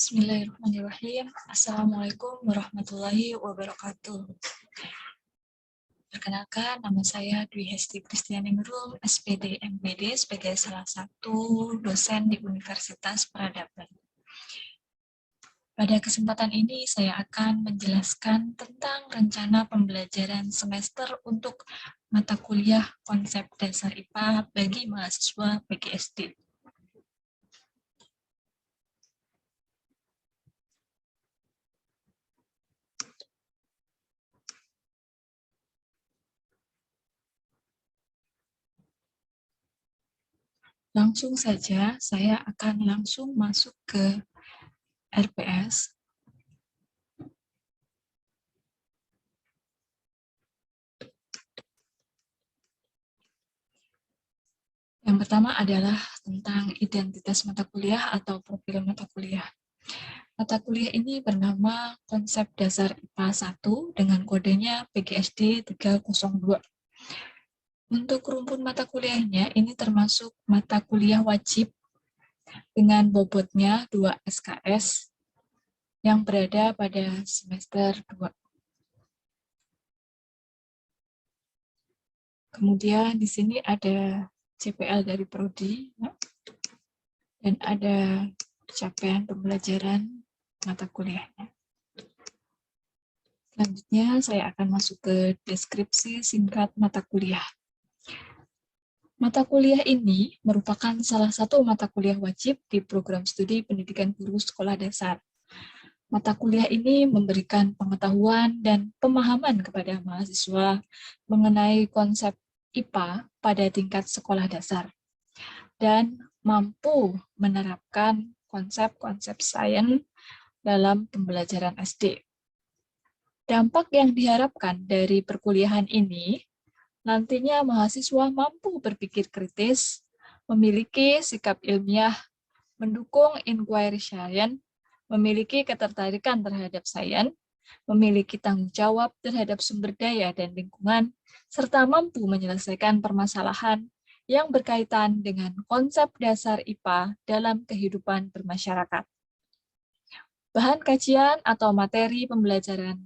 Bismillahirrahmanirrahim. Assalamualaikum warahmatullahi wabarakatuh. Perkenalkan, nama saya Dwi Hesti Kristiani Nurul, SPD MPD, sebagai salah satu dosen di Universitas Peradaban. Pada kesempatan ini, saya akan menjelaskan tentang rencana pembelajaran semester untuk mata kuliah konsep dasar IPA bagi mahasiswa PGSD. Langsung saja, saya akan langsung masuk ke RPS. Yang pertama adalah tentang identitas mata kuliah atau profil mata kuliah. Mata kuliah ini bernama Konsep Dasar IPA 1 dengan kodenya PGSD 302. Untuk rumpun mata kuliahnya, ini termasuk mata kuliah wajib dengan bobotnya 2 SKS yang berada pada semester 2. Kemudian di sini ada CPL dari Prodi dan ada capaian pembelajaran mata kuliahnya. Selanjutnya saya akan masuk ke deskripsi singkat mata kuliah. Mata kuliah ini merupakan salah satu mata kuliah wajib di program studi pendidikan guru sekolah dasar. Mata kuliah ini memberikan pengetahuan dan pemahaman kepada mahasiswa mengenai konsep IPA pada tingkat sekolah dasar dan mampu menerapkan konsep-konsep sains dalam pembelajaran SD. Dampak yang diharapkan dari perkuliahan ini, nantinya mahasiswa mampu berpikir kritis, memiliki sikap ilmiah, mendukung inquiry science, memiliki ketertarikan terhadap sains, memiliki tanggung jawab terhadap sumber daya dan lingkungan, serta mampu menyelesaikan permasalahan yang berkaitan dengan konsep dasar IPA dalam kehidupan bermasyarakat. Bahan kajian atau materi pembelajaran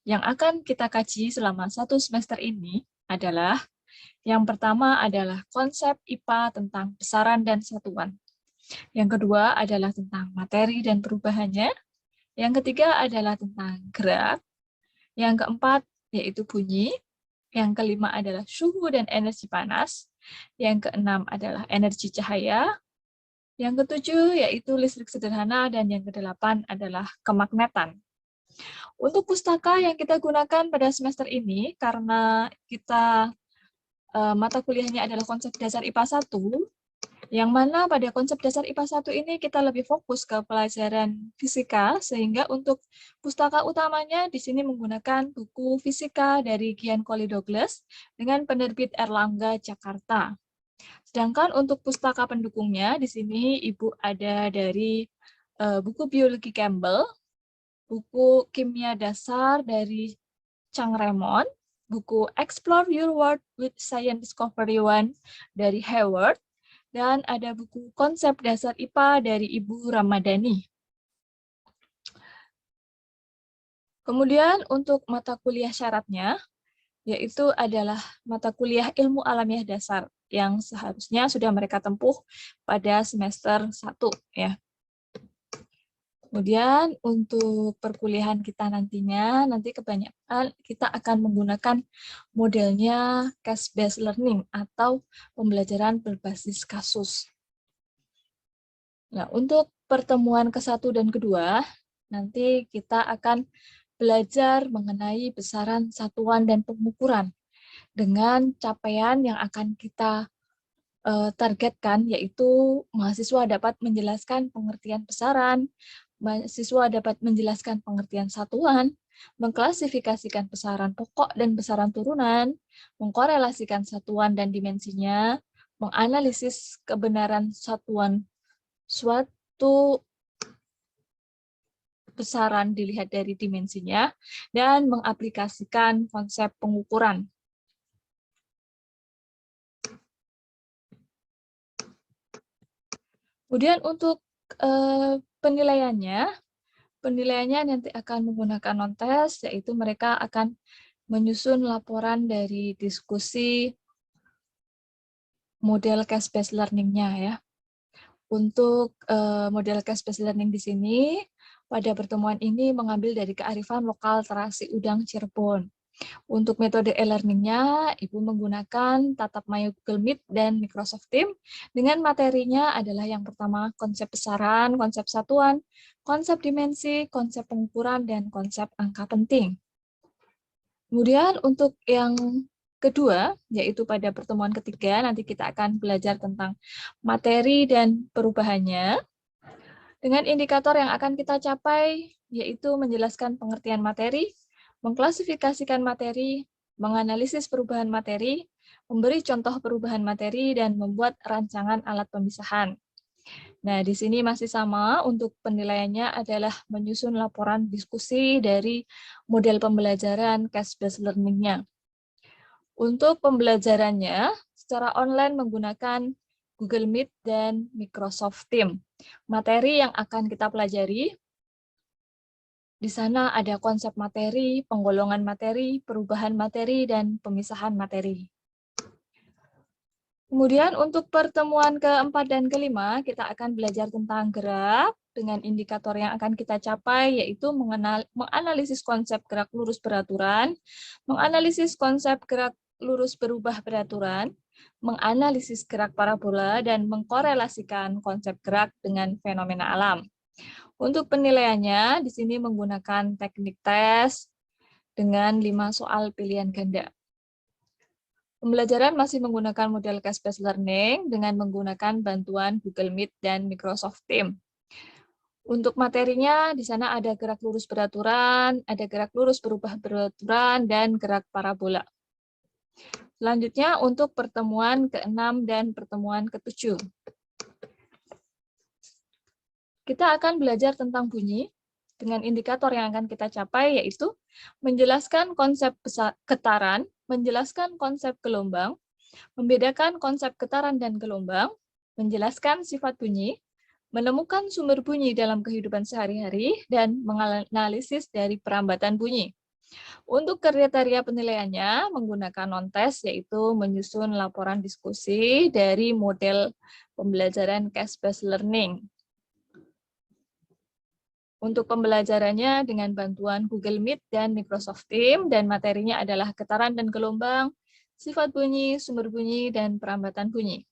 yang akan kita kaji selama 1 semester ini adalah, yang pertama adalah konsep IPA tentang besaran dan satuan. Yang kedua adalah tentang materi dan perubahannya. Yang ketiga adalah tentang gerak. Yang keempat yaitu bunyi. Yang kelima adalah suhu dan energi panas. Yang keenam adalah energi cahaya. Yang ketujuh yaitu listrik sederhana, dan yang kedelapan adalah kemagnetan. Untuk pustaka yang kita gunakan pada semester ini, karena kita mata kuliahnya adalah konsep dasar IPA 1, yang mana pada konsep dasar IPA 1 ini kita lebih fokus ke pelajaran fisika, sehingga untuk pustaka utamanya di sini menggunakan buku fisika dari Gian Coli Douglas dengan penerbit Erlangga Jakarta. Sedangkan untuk pustaka pendukungnya di sini Ibu ada dari buku biologi Campbell, buku kimia dasar dari Chang Raymond, buku Explore Your World with Science Discovery 1 dari Hayward, dan ada buku Konsep Dasar IPA dari Ibu Ramadhani. Kemudian untuk mata kuliah syaratnya, yaitu adalah mata kuliah ilmu alamiah dasar yang seharusnya sudah mereka tempuh pada semester 1. Ya. Kemudian untuk perkuliahan kita nantinya, nanti kebanyakan kita akan menggunakan modelnya case-based learning atau pembelajaran berbasis kasus. Nah, untuk pertemuan ke-1 dan ke-2, nanti kita akan belajar mengenai besaran satuan dan pengukuran dengan capaian yang akan kita targetkan, yaitu mahasiswa dapat menjelaskan pengertian besaran, mahasiswa dapat menjelaskan pengertian satuan, mengklasifikasikan besaran pokok dan besaran turunan, mengkorelasikan satuan dan dimensinya, menganalisis kebenaran satuan suatu besaran dilihat dari dimensinya, dan mengaplikasikan konsep pengukuran. Kemudian untuk Penilaiannya nanti akan menggunakan non-tes, yaitu mereka akan menyusun laporan dari diskusi model case-based learning-nya ya. Untuk model case-based learning di sini, pada pertemuan ini mengambil dari kearifan lokal Terasi Udang Cirebon. Untuk metode e-learning-nya, Ibu menggunakan tatap maya Google Meet dan Microsoft Teams dengan materinya adalah yang pertama konsep besaran, konsep satuan, konsep dimensi, konsep pengukuran, dan konsep angka penting. Kemudian untuk yang kedua, yaitu pada pertemuan ketiga, nanti kita akan belajar tentang materi dan perubahannya. Dengan indikator yang akan kita capai, yaitu menjelaskan pengertian materi, mengklasifikasikan materi, menganalisis perubahan materi, memberi contoh perubahan materi, dan membuat rancangan alat pemisahan. Nah, di sini masih sama, untuk penilaiannya adalah menyusun laporan diskusi dari model pembelajaran case-based learning-nya. Untuk pembelajarannya, secara online menggunakan Google Meet dan Microsoft Teams. Materi yang akan kita pelajari, di sana ada konsep materi, penggolongan materi, perubahan materi, dan pemisahan materi. Kemudian untuk pertemuan keempat dan kelima, kita akan belajar tentang gerak dengan indikator yang akan kita capai, yaitu menganalisis konsep gerak lurus beraturan, menganalisis konsep gerak lurus berubah beraturan, menganalisis gerak parabola, dan mengkorelasikan konsep gerak dengan fenomena alam. Untuk penilaiannya, di sini menggunakan teknik tes dengan 5 soal pilihan ganda. Pembelajaran masih menggunakan model case-based learning dengan menggunakan bantuan Google Meet dan Microsoft Teams. Untuk materinya, di sana ada gerak lurus beraturan, ada gerak lurus berubah beraturan, dan gerak parabola. Selanjutnya untuk pertemuan ke-6 dan pertemuan ke-7. Kita akan belajar tentang bunyi dengan indikator yang akan kita capai, yaitu menjelaskan konsep getaran, menjelaskan konsep gelombang, membedakan konsep getaran dan gelombang, menjelaskan sifat bunyi, menemukan sumber bunyi dalam kehidupan sehari-hari, dan menganalisis dari perambatan bunyi. Untuk kriteria penilaiannya menggunakan non-tes, yaitu menyusun laporan diskusi dari model pembelajaran case-based learning. Untuk pembelajarannya dengan bantuan Google Meet dan Microsoft Teams, dan materinya adalah getaran dan gelombang, sifat bunyi, sumber bunyi, dan perambatan bunyi.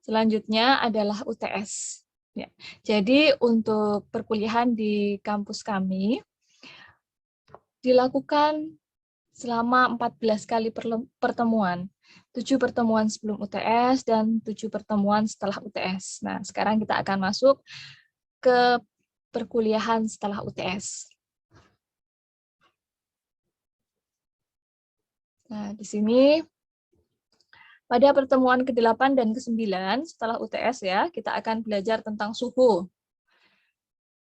Selanjutnya adalah UTS. Ya. Jadi untuk perkuliahan di kampus kami dilakukan selama 14 kali pertemuan. 7 pertemuan sebelum UTS dan 7 pertemuan setelah UTS. Nah, sekarang kita akan masuk ke perkuliahan setelah UTS. Nah, di sini pada pertemuan ke-8 dan ke-9 setelah UTS ya, kita akan belajar tentang suhu.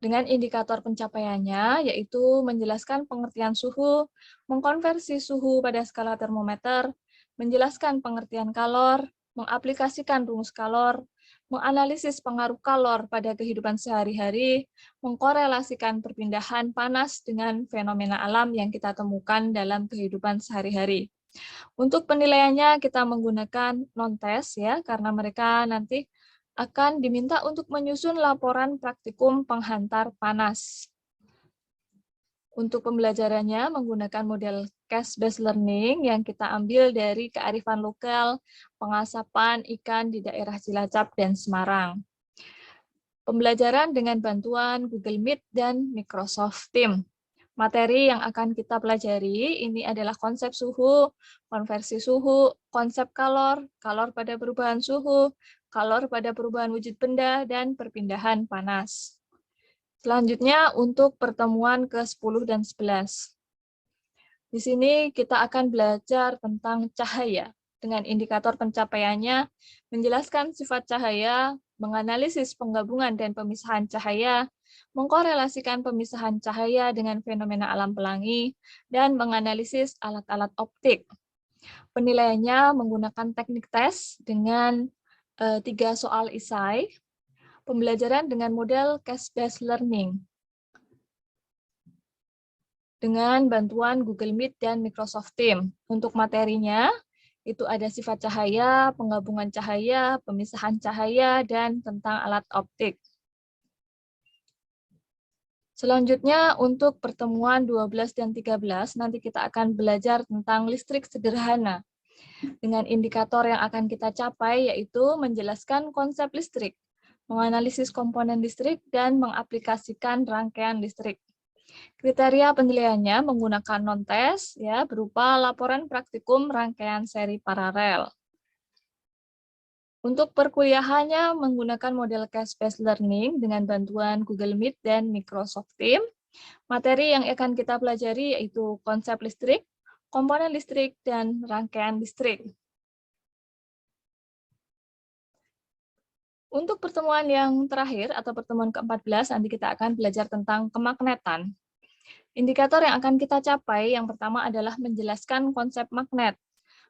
Dengan indikator pencapaiannya, yaitu menjelaskan pengertian suhu, mengkonversi suhu pada skala termometer, menjelaskan pengertian kalor, mengaplikasikan rumus kalor, menganalisis pengaruh kalor pada kehidupan sehari-hari, mengkorelasikan perpindahan panas dengan fenomena alam yang kita temukan dalam kehidupan sehari-hari. Untuk penilaiannya kita menggunakan non-tes ya, karena mereka nanti akan diminta untuk menyusun laporan praktikum penghantar panas. Untuk pembelajarannya menggunakan model case-based learning yang kita ambil dari kearifan lokal pengasapan ikan di daerah Cilacap dan Semarang. Pembelajaran dengan bantuan Google Meet dan Microsoft Teams. Materi yang akan kita pelajari ini adalah konsep suhu, konversi suhu, konsep kalor, kalor pada perubahan suhu, kalor pada perubahan wujud benda, dan perpindahan panas. Selanjutnya untuk pertemuan ke-10 dan 11. Di sini kita akan belajar tentang cahaya dengan indikator pencapaiannya, menjelaskan sifat cahaya, menganalisis penggabungan dan pemisahan cahaya, mengkorelasikan pemisahan cahaya dengan fenomena alam pelangi, dan menganalisis alat-alat optik. Penilaiannya menggunakan teknik tes dengan 3 soal esai. pembelajaran dengan model case-based learning dengan bantuan Google Meet dan Microsoft Teams. Untuk materinya, itu ada sifat cahaya, penggabungan cahaya, pemisahan cahaya, dan tentang alat optik. Selanjutnya, untuk pertemuan 12 dan 13, nanti kita akan belajar tentang listrik sederhana. Dengan indikator yang akan kita capai, yaitu menjelaskan konsep listrik, menganalisis komponen listrik, dan mengaplikasikan rangkaian listrik. Kriteria penilaiannya menggunakan non-tes ya, berupa laporan praktikum rangkaian seri paralel. Untuk perkuliahannya menggunakan model case-based learning dengan bantuan Google Meet dan Microsoft Teams. Materi yang akan kita pelajari yaitu konsep listrik, komponen listrik, dan rangkaian listrik. Untuk pertemuan yang terakhir atau pertemuan ke-14, nanti kita akan belajar tentang kemagnetan. Indikator yang akan kita capai yang pertama adalah menjelaskan konsep magnet,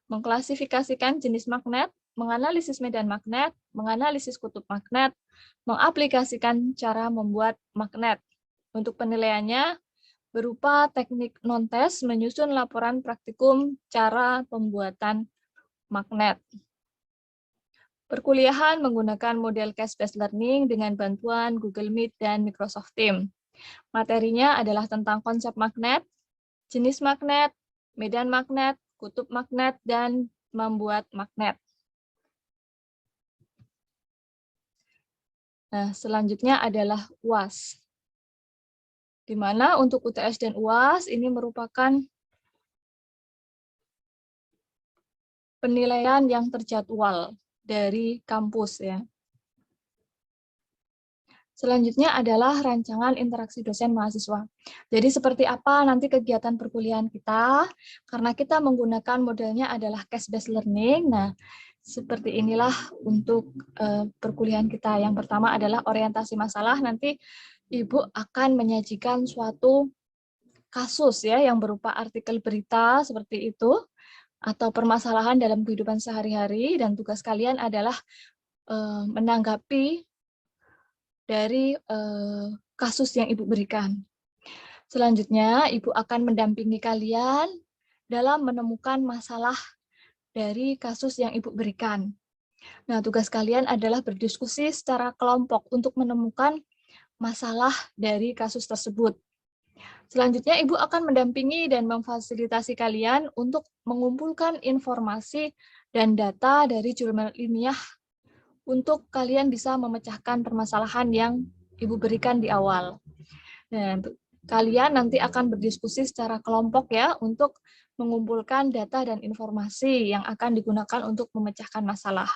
mengklasifikasikan jenis magnet, menganalisis medan magnet, menganalisis kutub magnet, mengaplikasikan cara membuat magnet. Untuk penilaiannya berupa teknik non-tes menyusun laporan praktikum cara pembuatan magnet. Perkuliahan menggunakan model case-based learning dengan bantuan Google Meet dan Microsoft Teams. Materinya adalah tentang konsep magnet, jenis magnet, medan magnet, kutub magnet, dan membuat magnet. Nah, selanjutnya adalah UAS. Di mana untuk UTS dan UAS ini merupakan penilaian yang terjadwal dari kampus ya. Selanjutnya adalah rancangan interaksi dosen mahasiswa. Jadi seperti apa nanti kegiatan perkuliahan kita, karena kita menggunakan modelnya adalah case-based learning. Nah, seperti inilah untuk perkuliahan kita. Yang pertama adalah orientasi masalah. Nanti Ibu akan menyajikan suatu kasus ya yang berupa artikel berita seperti itu, atau permasalahan dalam kehidupan sehari-hari, dan tugas kalian adalah menanggapi dari kasus yang Ibu berikan. Selanjutnya, Ibu akan mendampingi kalian dalam menemukan masalah dari kasus yang Ibu berikan. Nah, tugas kalian adalah berdiskusi secara kelompok untuk menemukan masalah dari kasus tersebut. Selanjutnya, Ibu akan mendampingi dan memfasilitasi kalian untuk mengumpulkan informasi dan data dari jurnal ilmiah untuk kalian bisa memecahkan permasalahan yang Ibu berikan di awal. Nah, kalian nanti akan berdiskusi secara kelompok ya untuk mengumpulkan data dan informasi yang akan digunakan untuk memecahkan masalah.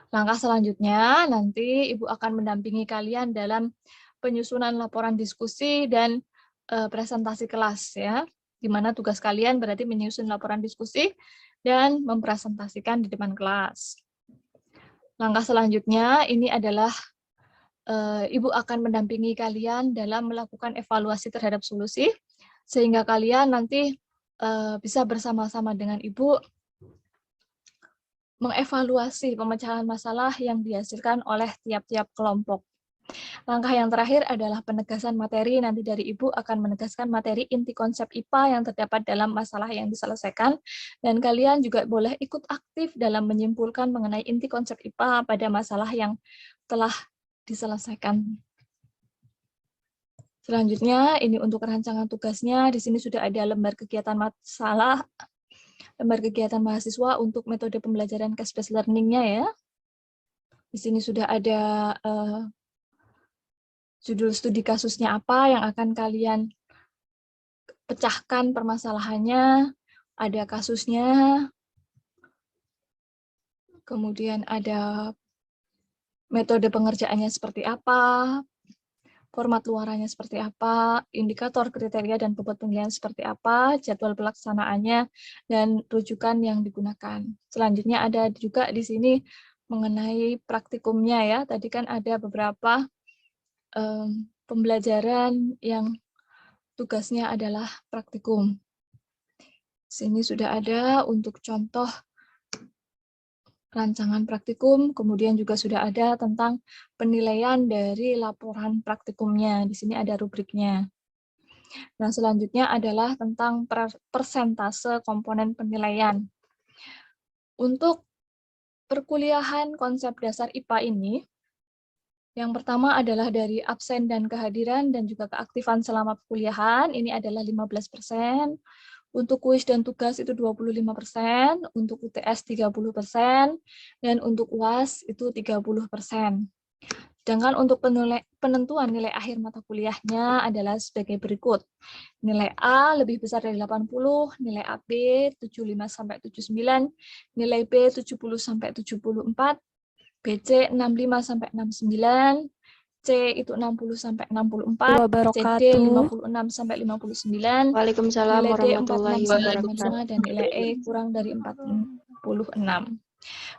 Langkah selanjutnya nanti Ibu akan mendampingi kalian dalam penyusunan laporan diskusi dan presentasi kelas ya, di mana tugas kalian berarti menyusun laporan diskusi dan mempresentasikan di depan kelas. Langkah selanjutnya ini adalah Ibu akan mendampingi kalian dalam melakukan evaluasi terhadap solusi, sehingga kalian nanti bisa bersama-sama dengan Ibu mengevaluasi pemecahan masalah yang dihasilkan oleh tiap-tiap kelompok. Langkah yang terakhir adalah penegasan materi. Nanti dari Ibu akan menegaskan materi inti konsep IPA yang terdapat dalam masalah yang diselesaikan. Dan kalian juga boleh ikut aktif dalam menyimpulkan mengenai inti konsep IPA pada masalah yang telah diselesaikan. Selanjutnya, ini untuk rancangan tugasnya. Di sini sudah ada lembar kegiatan masalah, lembar kegiatan mahasiswa untuk metode pembelajaran case-based learning-nya ya. Di sini sudah ada judul studi kasusnya apa yang akan kalian pecahkan permasalahannya, ada kasusnya, kemudian ada metode pengerjaannya seperti apa, format luarannya seperti apa, indikator kriteria dan bobot penilaian seperti apa, jadwal pelaksanaannya, dan rujukan yang digunakan. Selanjutnya ada juga di sini mengenai praktikumnya ya. Tadi kan ada beberapa pembelajaran yang tugasnya adalah praktikum. Sini sudah ada untuk contoh rancangan praktikum, kemudian juga sudah ada tentang penilaian dari laporan praktikumnya. Di sini ada rubriknya. Nah, selanjutnya adalah tentang persentase komponen penilaian. Untuk perkuliahan konsep dasar IPA ini, yang pertama adalah dari absen dan kehadiran dan juga keaktifan selama perkuliahan, ini adalah 15%. Untuk kuis dan tugas itu 25%, untuk UTS 30%, dan untuk UAS itu 30%. Sedangkan untuk penentuan nilai akhir mata kuliahnya adalah sebagai berikut. Nilai A lebih besar dari 80, nilai AB 75-79, nilai B 70-74, BC 65-69, C itu 60-64, CD 56-59, Waalaikumsalam nilai D warahmatullahi 46-55, wabarakatuh. dan nilai E kurang dari 46.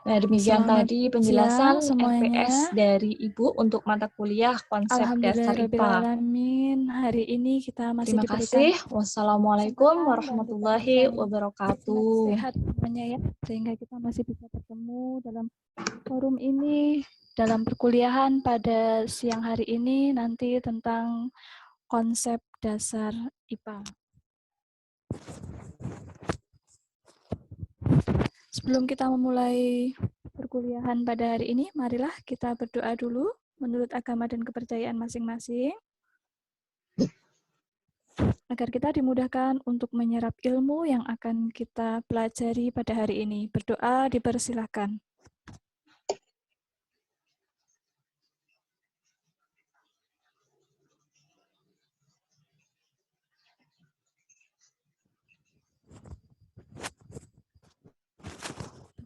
Nah, demikian Selamat tadi penjelasan semuanya. LPS dari Ibu untuk mata kuliah konsep dasar IPA. Alhamdulillahirrahmanirrahim. Hari ini kita masih Terima kasih. Wassalamualaikum warahmatullahi wabarakatuh. Sehat semuanya ya, sehingga kita masih bisa bertemu dalam forum ini, dalam perkuliahan pada siang hari ini nanti tentang konsep dasar IPA. Sebelum kita memulai perkuliahan pada hari ini, marilah kita berdoa dulu menurut agama dan kepercayaan masing-masing, agar kita dimudahkan untuk menyerap ilmu yang akan kita pelajari pada hari ini. Berdoa dipersilahkan.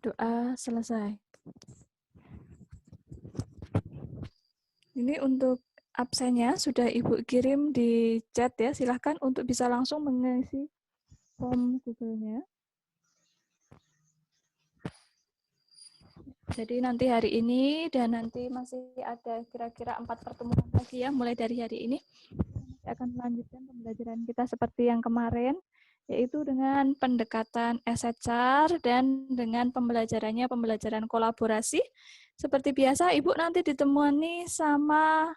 Doa selesai. Ini untuk absennya sudah Ibu kirim di chat ya. Silahkan untuk bisa langsung mengisi form Google-nya. Jadi nanti hari ini dan nanti masih ada kira-kira 4 pertemuan lagi ya, mulai dari hari ini. Kita akan melanjutkan pembelajaran kita seperti yang kemarin, yaitu dengan pendekatan asset chart dan dengan pembelajaran kolaborasi. Seperti biasa, Ibu nanti ditemani sama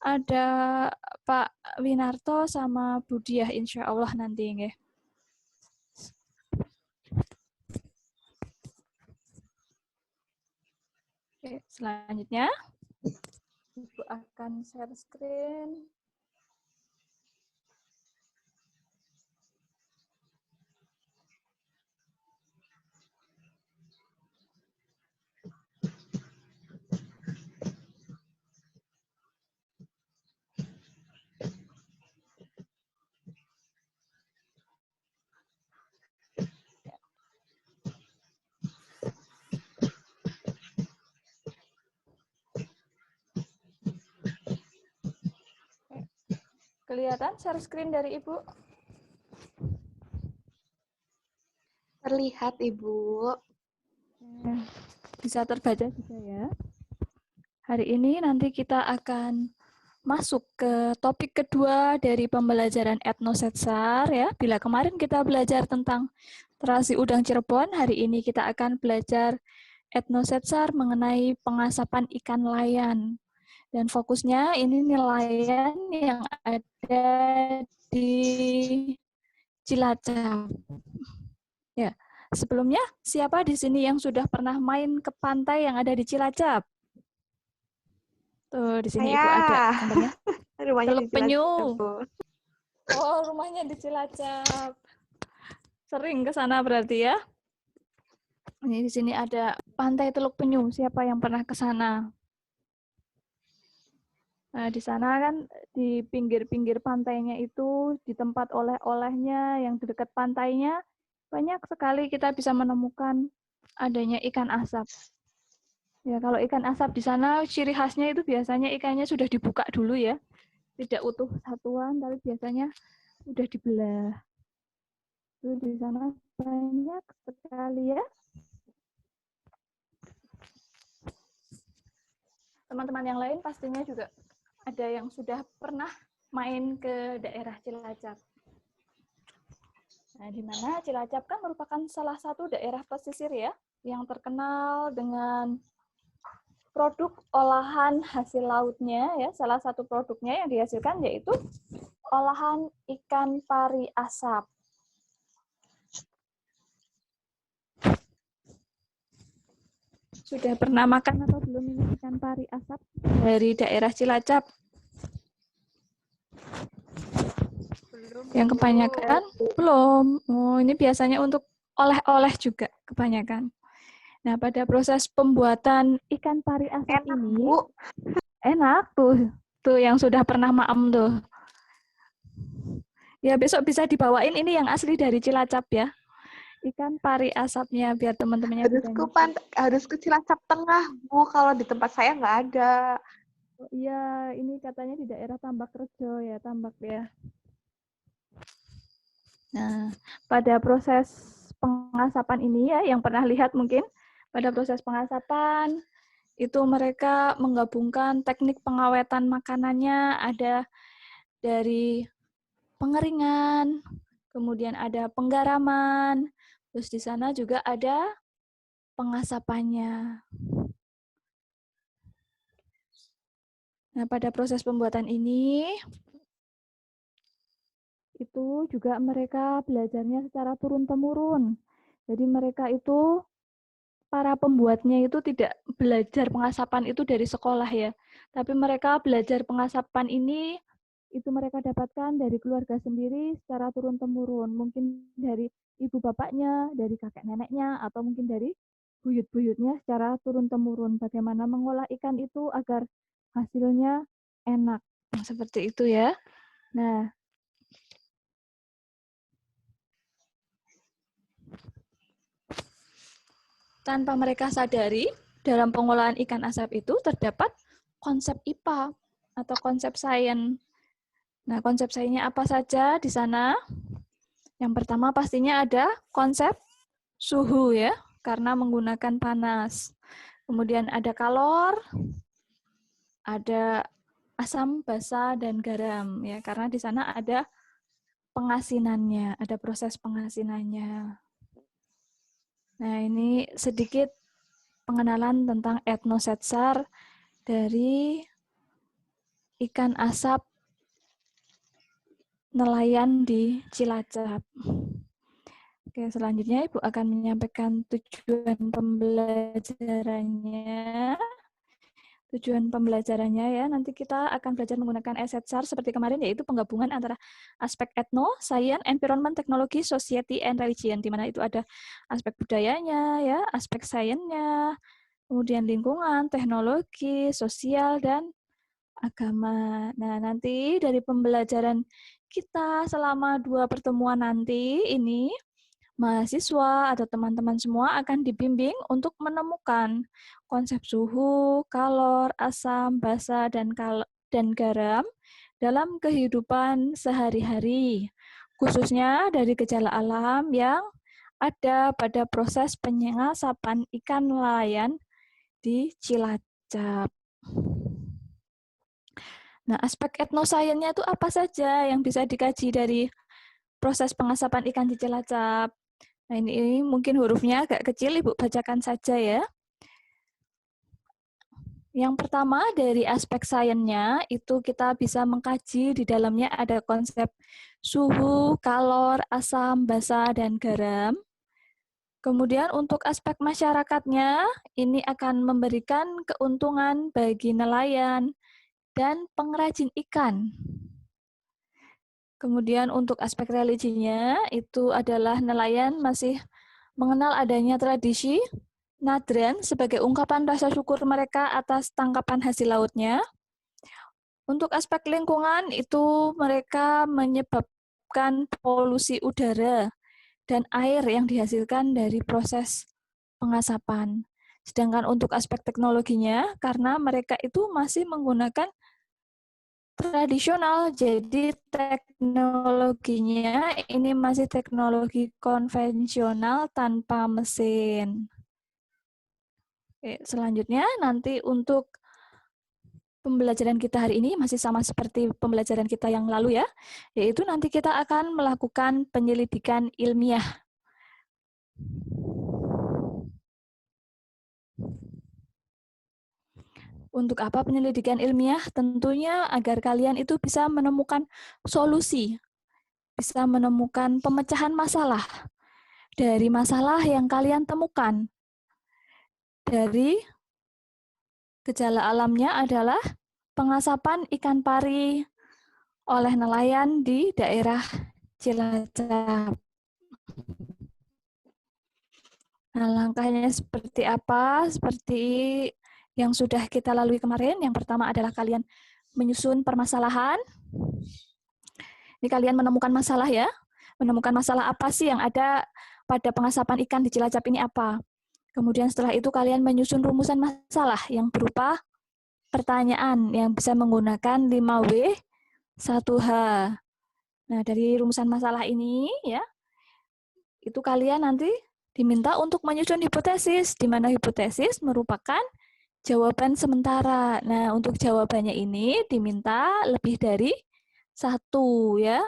ada Pak Winarto sama Budiah, insya Allah nanti. Nge. Oke, selanjutnya, Ibu akan share screen. Kelihatan share screen dari Ibu? Terlihat, Ibu. Bisa terbaca juga ya. Hari ini nanti kita akan masuk ke topik kedua dari pembelajaran etnosetsar ya. Bila kemarin kita belajar tentang terasi udang Cirebon, hari ini kita akan belajar etnosetsar mengenai pengasapan ikan layan. Dan fokusnya ini nelayan yang ada di Cilacap. Ya, sebelumnya siapa di sini yang sudah pernah main ke pantai yang ada di Cilacap? Tuh, di sini Ibu ada gambarnya. Rumahnya Teluk di Cilacap, Penyu. Bu. Oh, rumahnya di Cilacap. Sering ke sana berarti ya? Ini di sini ada Pantai Teluk Penyu. Siapa yang pernah ke sana? Nah, di sana kan di pinggir-pinggir pantainya itu, di tempat oleh-olehnya yang di dekat pantainya, banyak sekali kita bisa menemukan adanya ikan asap. Ya, kalau ikan asap di sana, ciri khasnya itu biasanya ikannya sudah dibuka dulu ya. Tidak utuh satuan, tapi biasanya udah dibelah. Itu di sana banyak sekali ya. Teman-teman yang lain pastinya juga ada yang sudah pernah main ke daerah Cilacap. Nah, di mana Cilacap kan merupakan salah satu daerah pesisir ya, yang terkenal dengan produk olahan hasil lautnya, ya. Salah satu produknya yang dihasilkan yaitu olahan ikan pari asap. Sudah pernah makan atau belum ini ikan pari asap dari daerah Cilacap? Belum. Yang kebanyakan belum. Oh, ini biasanya untuk oleh-oleh juga kebanyakan. Nah, pada proses pembuatan ikan pari asap Enak, ini Bu. enak tuh. Tuh yang sudah pernah maem tuh. Ya, besok bisa dibawain ini yang asli dari Cilacap ya. Ikan pari asapnya biar teman-temannya bisa nyicip. Harus ke Cilacap Tengah, Bu. Kalau di tempat saya nggak ada. Oh, iya, ini katanya di daerah Tambak Rejo ya, Tambak ya. Nah, pada proses pengasapan ini ya, yang pernah lihat mungkin, pada proses pengasapan, itu mereka menggabungkan teknik pengawetan makanannya, ada dari pengeringan, kemudian ada penggaraman, terus di sana juga ada pengasapannya. Nah, pada proses pembuatan ini, itu juga mereka belajarnya secara turun-temurun. Jadi mereka itu, para pembuatnya itu tidak belajar pengasapan itu dari sekolah ya, tapi mereka belajar pengasapan ini, itu mereka dapatkan dari keluarga sendiri secara turun-temurun. Mungkin dari ibu bapaknya, dari kakek neneknya, atau mungkin dari buyut-buyutnya secara turun-temurun. Bagaimana mengolah ikan itu agar hasilnya enak. Nah, seperti itu ya. Nah, tanpa mereka sadari, dalam pengolahan ikan asap itu terdapat konsep IPA atau konsep sains. Nah, konsep sainsnya apa saja di sana? Yang pertama pastinya ada konsep suhu ya, karena menggunakan panas. Kemudian ada kalor, ada asam, basa, dan garam ya, karena di sana ada pengasinannya, ada proses pengasinannya. Nah, ini sedikit pengenalan tentang etnosetsar dari ikan asap nelayan di Cilacap. Oke, selanjutnya Ibu akan menyampaikan tujuan pembelajarannya. Tujuan pembelajarannya ya, nanti kita akan belajar menggunakan ESETSAR seperti kemarin, yaitu penggabungan antara aspek etno, science, environment, teknologi, society, and religion, di mana itu ada aspek budayanya, ya, aspek sainsnya, kemudian lingkungan, teknologi, sosial, dan agama. Nah, nanti dari pembelajaran kita selama 2 pertemuan nanti ini, mahasiswa atau teman-teman semua akan dibimbing untuk menemukan konsep suhu, kalor, asam, basa, dan garam dalam kehidupan sehari-hari, khususnya dari gejala alam yang ada pada proses pengasapan ikan nelayan di Cilacap. Nah, aspek etnosainsnya itu apa saja yang bisa dikaji dari proses pengasapan ikan di Cilacap? Nah, ini mungkin hurufnya agak kecil, Ibu bacakan saja ya. Yang pertama dari aspek sainsnya itu kita bisa mengkaji di dalamnya ada konsep suhu, kalor, asam, basa, dan garam. Kemudian untuk aspek masyarakatnya ini akan memberikan keuntungan bagi nelayan dan pengrajin ikan. Kemudian untuk aspek religinya itu adalah nelayan masih mengenal adanya tradisi Nadran sebagai ungkapan rasa syukur mereka atas tangkapan hasil lautnya. Untuk aspek lingkungan itu mereka menyebabkan polusi udara dan air yang dihasilkan dari proses pengasapan. Sedangkan untuk aspek teknologinya, karena mereka itu masih menggunakan tradisional, jadi teknologinya ini masih teknologi konvensional tanpa mesin. Oke, selanjutnya nanti untuk pembelajaran kita hari ini masih sama seperti pembelajaran kita yang lalu ya, yaitu nanti kita akan melakukan penyelidikan ilmiah. Untuk apa penyelidikan ilmiah? Tentunya agar kalian itu bisa menemukan solusi, bisa menemukan pemecahan masalah dari masalah yang kalian temukan. Dari gejala alamnya adalah pengasapan ikan pari oleh nelayan di daerah Cilacap. Nah, langkahnya seperti apa? Seperti yang sudah kita lalui kemarin. Yang pertama adalah kalian menyusun permasalahan. Ini kalian menemukan masalah ya. Menemukan masalah apa sih yang ada pada pengasapan ikan di Cilacap ini apa. Kemudian setelah itu kalian menyusun rumusan masalah yang berupa pertanyaan yang bisa menggunakan 5W 1H. Nah, dari rumusan masalah ini ya, itu kalian nanti diminta untuk menyusun hipotesis, di mana hipotesis merupakan jawaban sementara. Nah, untuk jawabannya ini diminta lebih dari 1 ya.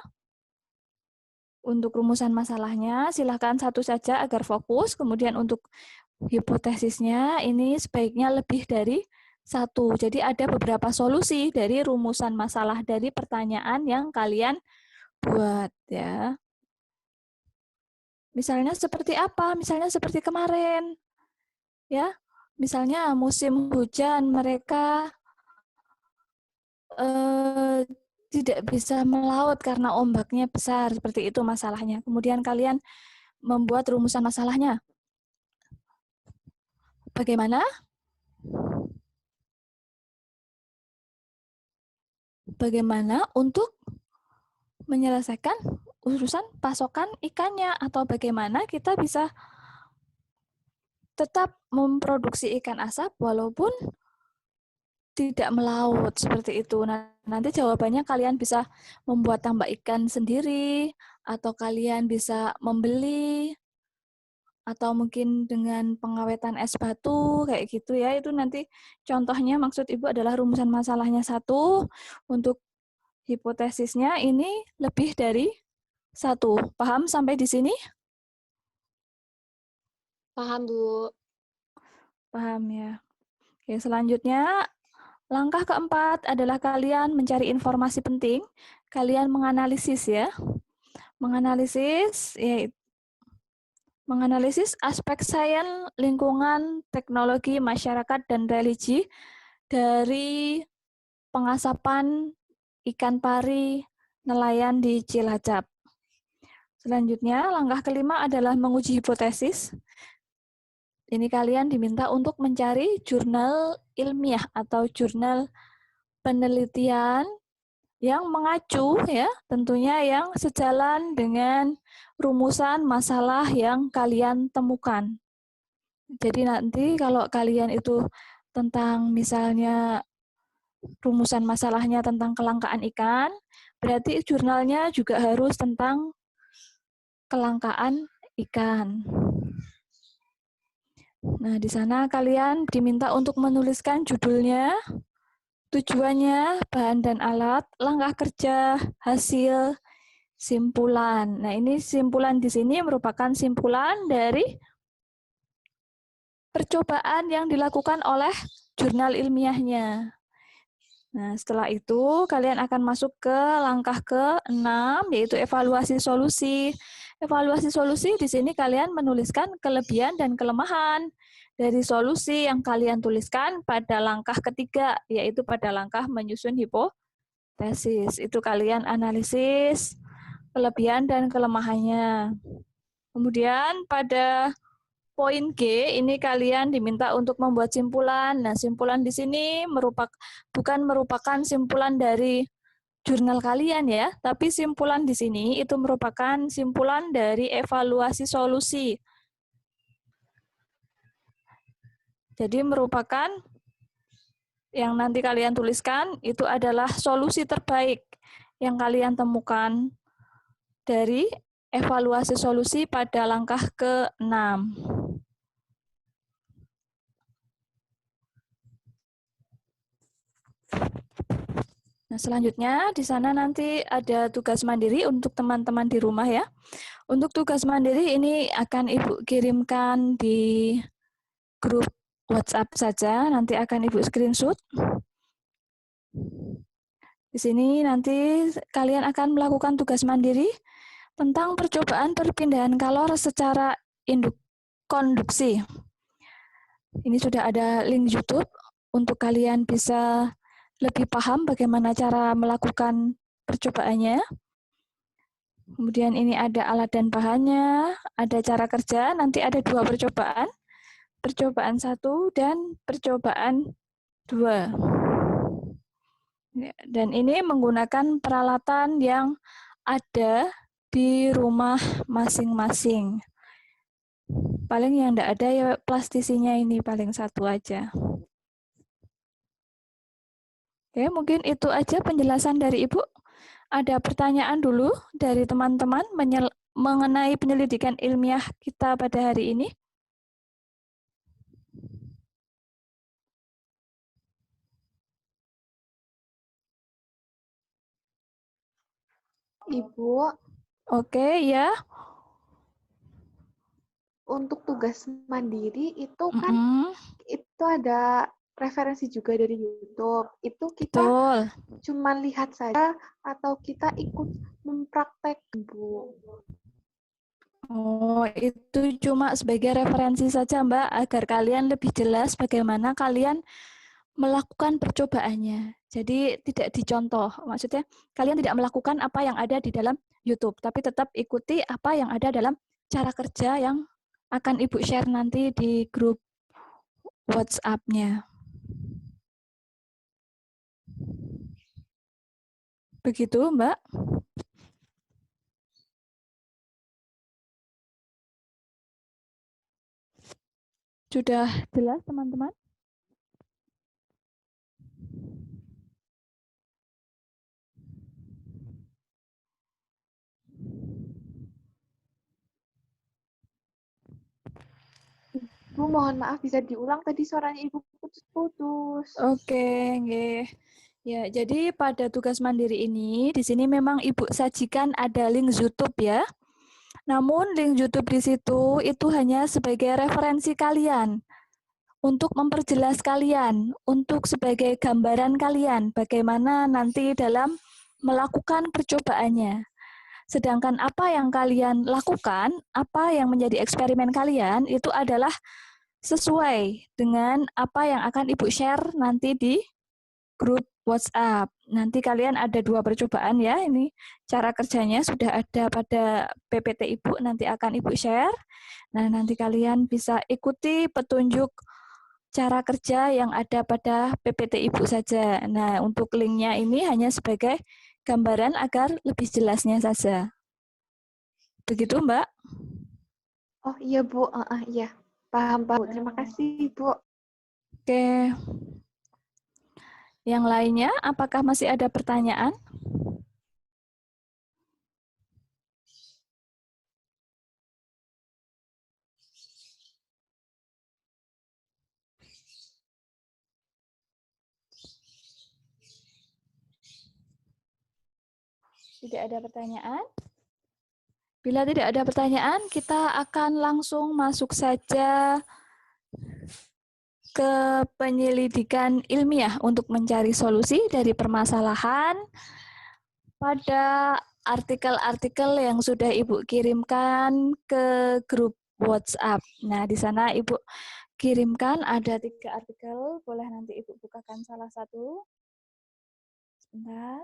Untuk rumusan masalahnya silakan 1 saja agar fokus. Kemudian untuk hipotesisnya ini sebaiknya lebih dari 1. Jadi ada beberapa solusi dari rumusan masalah dari pertanyaan yang kalian buat ya. Misalnya seperti apa? Misalnya seperti kemarin. Ya. Misalnya musim hujan mereka tidak bisa melaut karena ombaknya besar, seperti itu masalahnya. Kemudian kalian membuat rumusan masalahnya. Bagaimana? Bagaimana untuk menyelesaikan urusan pasokan ikannya, atau bagaimana kita bisa tetap memproduksi ikan asap walaupun tidak melaut, seperti itu. Nah, nanti jawabannya kalian bisa membuat tambak ikan sendiri, atau kalian bisa membeli, atau mungkin dengan pengawetan es batu, kayak gitu ya. Itu nanti contohnya, maksud Ibu adalah rumusan masalahnya 1, untuk hipotesisnya ini lebih dari 1. Paham sampai di sini? Paham, Bu. Paham ya. Oke, selanjutnya langkah keempat adalah kalian mencari informasi penting. Kalian menganalisis ya. Menganalisis aspek sains, lingkungan, teknologi, masyarakat, dan religi dari pengasapan ikan pari nelayan di Cilacap. Selanjutnya, langkah kelima adalah menguji hipotesis. Ini kalian diminta untuk mencari jurnal ilmiah atau jurnal penelitian yang mengacu ya, tentunya yang sejalan dengan rumusan masalah yang kalian temukan. Jadi nanti kalau kalian itu tentang misalnya rumusan masalahnya tentang kelangkaan ikan, berarti jurnalnya juga harus tentang kelangkaan ikan. Nah, di sana kalian diminta untuk menuliskan judulnya, tujuannya, bahan dan alat, langkah kerja, hasil, simpulan. Nah, ini simpulan di sini merupakan simpulan dari percobaan yang dilakukan oleh jurnal ilmiahnya. Nah, setelah itu kalian akan masuk ke langkah ke-6, yaitu evaluasi solusi. Evaluasi solusi di sini kalian menuliskan kelebihan dan kelemahan dari solusi yang kalian tuliskan pada langkah ketiga, yaitu pada langkah menyusun hipotesis. Itu kalian analisis kelebihan dan kelemahannya. Kemudian pada poin G, ini kalian diminta untuk membuat simpulan. Nah, simpulan di sini bukan merupakan simpulan dari jurnal kalian ya, tapi simpulan di sini itu merupakan simpulan dari evaluasi solusi. Jadi merupakan yang nanti kalian tuliskan itu adalah solusi terbaik yang kalian temukan dari evaluasi solusi pada langkah ke-6. Nah, selanjutnya di sana nanti ada tugas mandiri untuk teman-teman di rumah ya. Untuk tugas mandiri ini akan Ibu kirimkan di grup WhatsApp saja, nanti akan Ibu screenshot. Di sini nanti kalian akan melakukan tugas mandiri tentang percobaan perpindahan kalor secara konduksi. Ini sudah ada link YouTube untuk kalian bisa lebih paham bagaimana cara melakukan percobaannya. Kemudian ini ada alat dan bahannya, ada cara kerja, nanti ada 2 percobaan. Percobaan 1 dan percobaan 2. Dan ini menggunakan peralatan yang ada di rumah masing-masing. Paling yang tidak ada ya plastisinya ini paling 1 aja. Oke, mungkin itu aja penjelasan dari Ibu. Ada pertanyaan dulu dari teman-teman mengenai penyelidikan ilmiah kita pada hari ini? Ibu, Oke, ya. untuk tugas mandiri itu kan itu ada referensi juga dari YouTube. Itu kita Betul. cuma lihat saja atau kita ikut mempraktek, Bu? Oh, itu cuma sebagai referensi saja, Mbak, agar kalian lebih jelas bagaimana kalian melakukan percobaannya. Jadi tidak dicontoh, maksudnya kalian tidak melakukan apa yang ada di dalam YouTube, tapi tetap ikuti apa yang ada dalam cara kerja yang akan Ibu share nanti di grup WhatsApp-nya. Begitu, Mbak? Sudah jelas, teman-teman? Bu, mohon maaf bisa diulang tadi suaranya Ibu putus-putus. Oke, nggih. Ya, jadi pada tugas mandiri ini di sini memang Ibu sajikan ada link YouTube ya. Namun link YouTube di situ itu hanya sebagai referensi kalian untuk memperjelas kalian, untuk sebagai gambaran kalian bagaimana nanti dalam melakukan percobaannya. Sedangkan apa yang kalian lakukan, apa yang menjadi eksperimen kalian itu adalah sesuai dengan apa yang akan Ibu share nanti di grup WhatsApp. Nanti kalian ada 2 percobaan ya, ini cara kerjanya sudah ada pada PPT Ibu, nanti akan Ibu share. Nah, nanti kalian bisa ikuti petunjuk cara kerja yang ada pada PPT Ibu saja. Nah, untuk linknya ini hanya sebagai gambaran agar lebih jelasnya saja. Begitu, Mbak? Oh iya, Bu. Iya. Paham, Pak. Terima kasih, Bu. Oke. Yang lainnya, apakah masih ada pertanyaan? Tidak ada pertanyaan? Bila tidak ada pertanyaan, kita akan langsung masuk saja ke penyelidikan ilmiah untuk mencari solusi dari permasalahan pada artikel-artikel yang sudah Ibu kirimkan ke grup WhatsApp. Nah, di sana Ibu kirimkan ada 3 artikel, boleh nanti Ibu bukakan salah satu. Sebentar.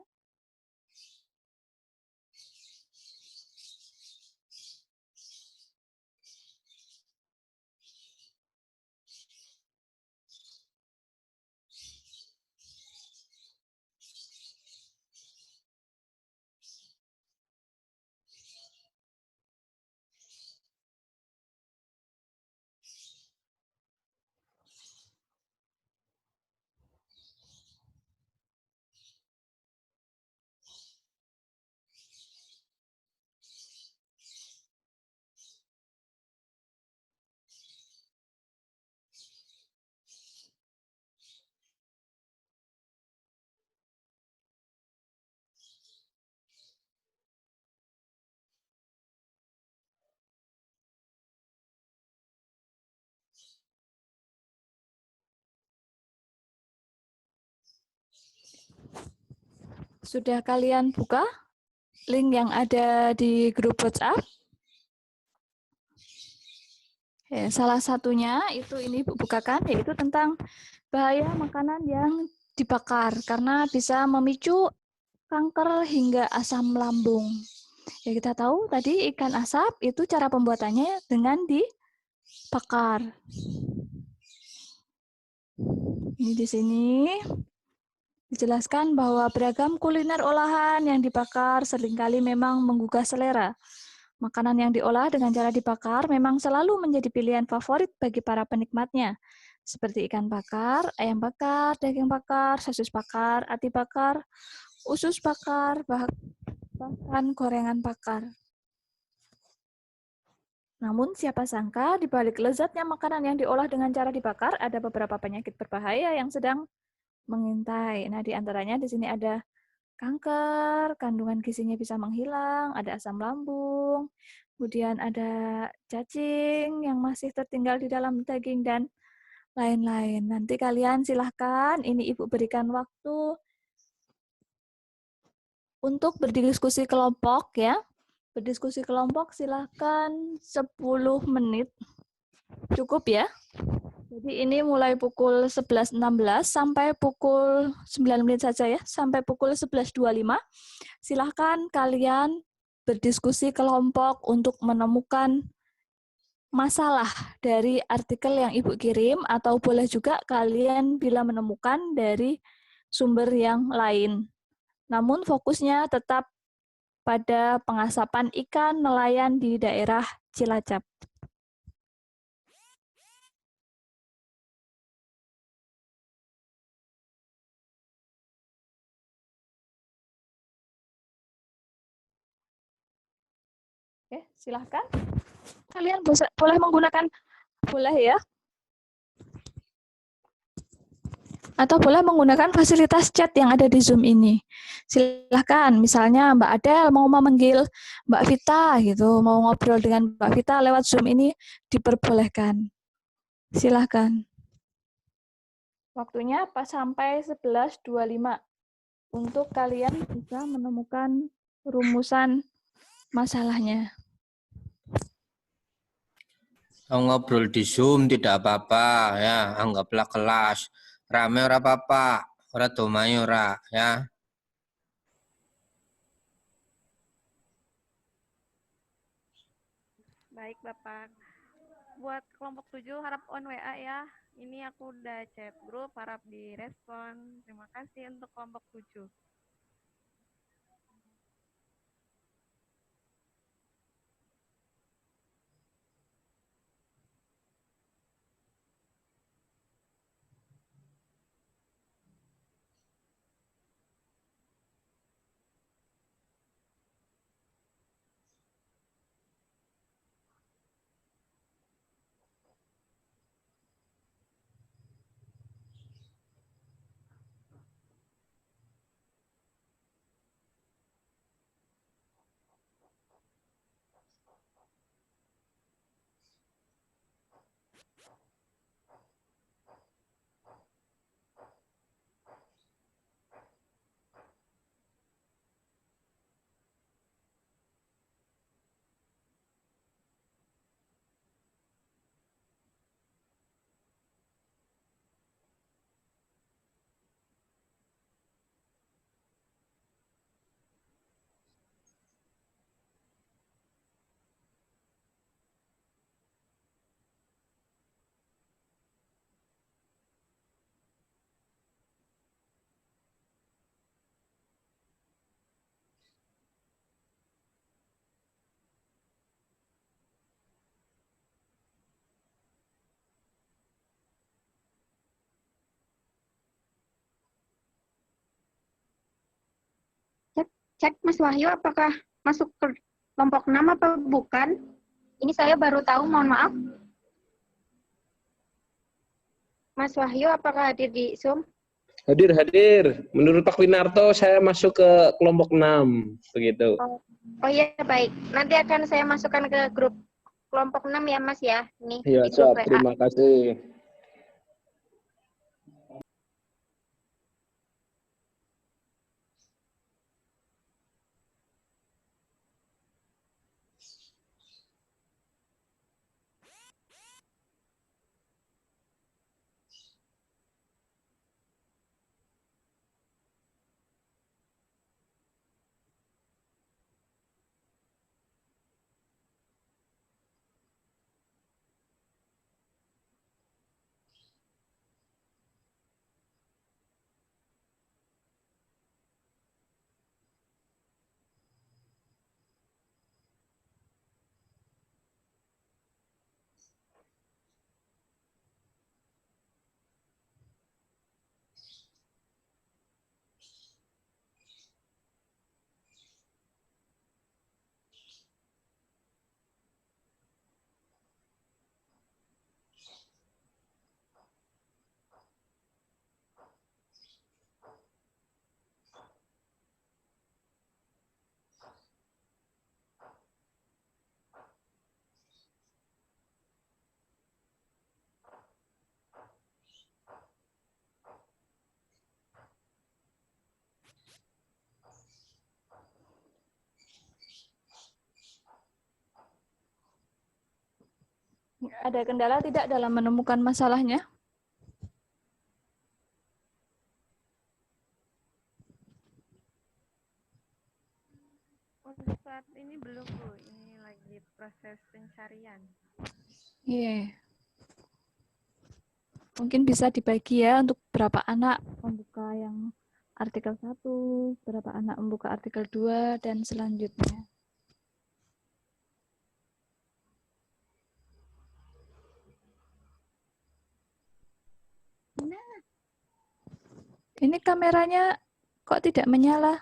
Sudah kalian buka link yang ada di grup WhatsApp? Ya, salah satunya itu ini Ibu bukakan, yaitu tentang bahaya makanan yang dibakar karena bisa memicu kanker hingga asam lambung. Ya kita tahu tadi ikan asap itu cara pembuatannya dengan dibakar. Ini di sini dijelaskan bahwa beragam kuliner olahan yang dibakar seringkali memang menggugah selera. Makanan yang diolah dengan cara dibakar memang selalu menjadi pilihan favorit bagi para penikmatnya, seperti ikan bakar, ayam bakar, daging bakar, sosis bakar, ati bakar, usus bakar, bahkan gorengan bakar. Namun siapa sangka di balik lezatnya makanan yang diolah dengan cara dibakar ada beberapa penyakit berbahaya yang sedang mengintai. Nah, di antaranya di sini ada kanker, kandungan gizinya bisa menghilang, ada asam lambung, kemudian ada cacing yang masih tertinggal di dalam daging, dan lain-lain. Nanti kalian silahkan, ini Ibu berikan waktu untuk berdiskusi kelompok ya. Berdiskusi kelompok silahkan 10 menit. Cukup ya. Jadi ini mulai pukul 11.16 sampai pukul 9 menit saja ya, sampai pukul 11.25. Silahkan kalian berdiskusi kelompok untuk menemukan masalah dari artikel yang Ibu kirim, atau boleh juga kalian bila menemukan dari sumber yang lain. Namun fokusnya tetap pada pengasapan ikan nelayan di daerah Cilacap. Oke, silahkan. Kalian boleh menggunakan, boleh ya, atau boleh menggunakan fasilitas chat yang ada di Zoom ini. Silahkan, misalnya Mbak Adel mau memanggil Mbak Vita gitu, mau ngobrol dengan Mbak Vita lewat Zoom ini, diperbolehkan. Silahkan. Waktunya pas sampai 11.25 untuk kalian bisa menemukan rumusan masalahnya. Ngobrol di Zoom tidak apa-apa ya, anggaplah kelas. Rame ora apa-apa, ora domai ora ya. Baik, Bapak. Buat kelompok 7 harap on WA ya. Ini aku udah chat grup, harap direspon. Terima kasih untuk kelompok 7. Cek Mas Wahyu apakah masuk ke kelompok 6 apa bukan? Ini saya baru tahu, mohon maaf. Mas Wahyu apakah hadir di Zoom? Hadir, hadir. Menurut Pak Winarto, saya masuk ke kelompok 6, begitu. Oh iya, baik. Nanti akan saya masukkan ke grup kelompok 6 ya, Mas ya. Ini Ya, di grup WA. terima kasih. Ada kendala tidak dalam menemukan masalahnya? Untuk saat ini belum, Bu. Ini lagi proses pencarian. Iya. Mungkin bisa dibagi ya untuk berapa anak membuka yang artikel 1, berapa anak membuka artikel 2, dan selanjutnya. Ini kameranya kok tidak menyala?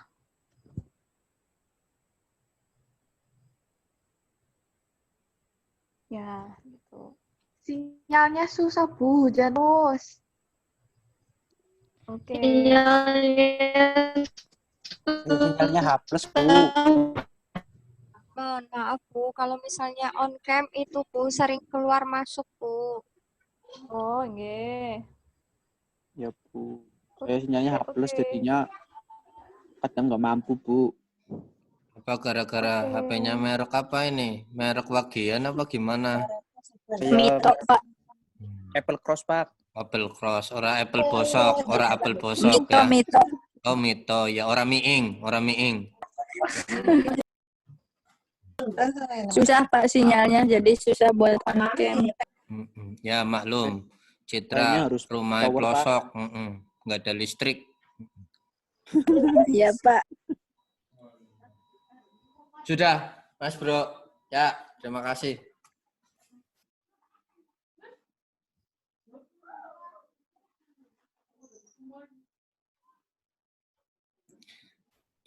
Ya, gitu. Sinyalnya susah, Bu, hujan terus. Oke. Sinyalnya hapus, Bu. Mohon maaf Bu, kalau misalnya on cam itu Bu sering keluar masuk Bu. Oh, nggih. Ya, Bu. Saya sinyalnya hapus, Oke. jadinya kadang nggak mampu, Bu. Apa gara-gara HP-nya merek apa ini? Merek Wagian apa gimana? Saya Pak. Apple Cross, Pak. Apple Cross, ora Apple bosok, ora Apple bosok ya. Mito. Oh Mito, ya ora miing, ora miing. Susah Pak sinyalnya, jadi susah buat on cam. Ya maklum, Kayaknya Citra harus rumah power, Pak. pelosok, nggak ada listrik. Iya Pak. Sudah, Mas Bro. Ya, terima kasih.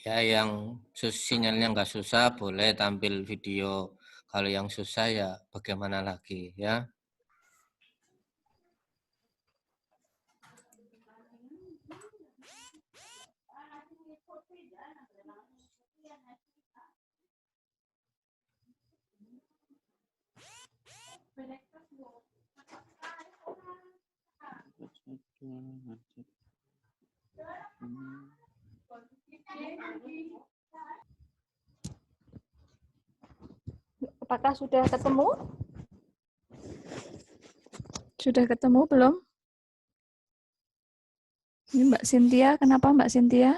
Ya, yang sinyalnya nggak susah boleh tampil video. Kalau yang susah ya bagaimana lagi ya. Apakah sudah ketemu? Sudah ketemu belum? Ini Mbak Cynthia, kenapa Mbak Cynthia?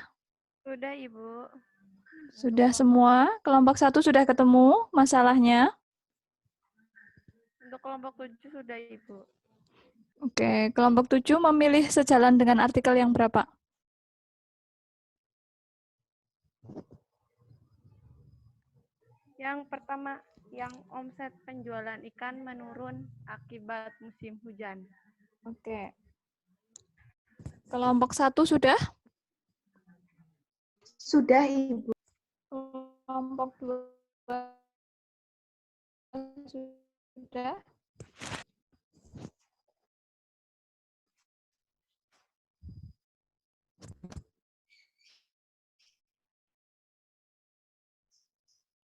Sudah, Ibu. Sudah semua? Kelompok 1 sudah ketemu masalahnya? Untuk kelompok 7 sudah, Ibu. Oke, kelompok 7 memilih sejalan dengan artikel yang berapa? Yang pertama, yang omset penjualan ikan menurun akibat musim hujan. Oke. Kelompok 1 sudah? Sudah, Ibu. Kelompok 2 sudah?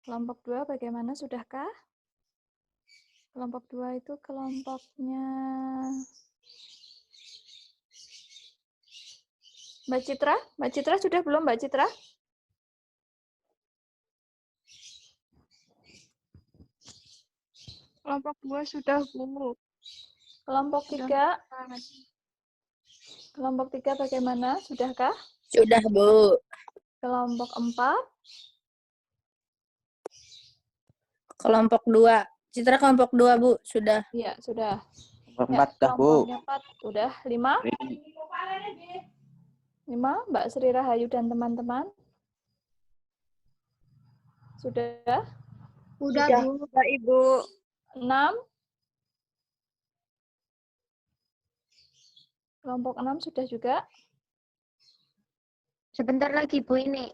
Kelompok 2 bagaimana? Sudahkah? Kelompok 2 itu kelompoknya Mbak Citra? Mbak Citra sudah belum Mbak Citra? Kelompok 2 sudah Bu. Kelompok 3? Kelompok 3 bagaimana? Sudahkah? Sudah Bu. Kelompok 4? Kelompok 2. Citra kelompok 2 Bu, sudah. Iya, sudah. Kelompok Ya, 4 dah, Bu. kelompoknya 4 udah. 5? 5, Mbak Sri Rahayu dan teman-teman? Sudah? Sudah Bu, Mbak Ibu. 6? Kelompok 6 sudah juga? Sebentar lagi Bu ini.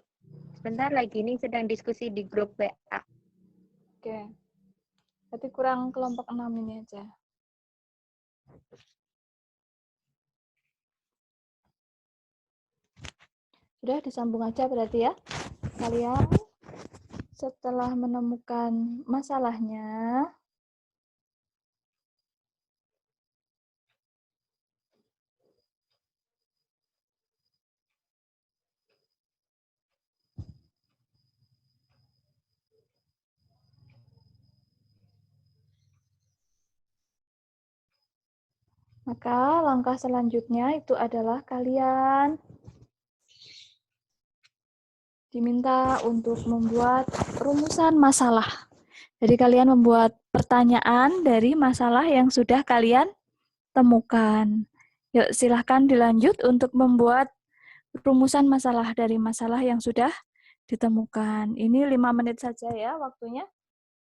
Sebentar lagi ini sedang diskusi di grup WA. Oke. Berarti kurang kelompok 6 ini aja. Sudah disambung aja berarti ya. Kalian setelah menemukan masalahnya, Maka langkah selanjutnya itu adalah kalian diminta untuk membuat rumusan masalah. Jadi kalian membuat pertanyaan dari masalah yang sudah kalian temukan. Yuk silahkan dilanjut untuk membuat rumusan masalah dari masalah yang sudah ditemukan. Ini 5 menit saja ya waktunya.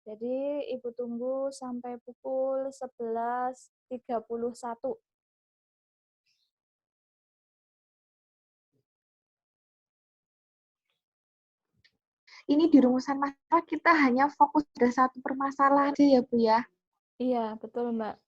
Jadi Ibu tunggu sampai pukul 11.31. Ini di rumusan masalah kita hanya fokus pada satu permasalahan aja ya Bu ya. Iya, betul Mbak.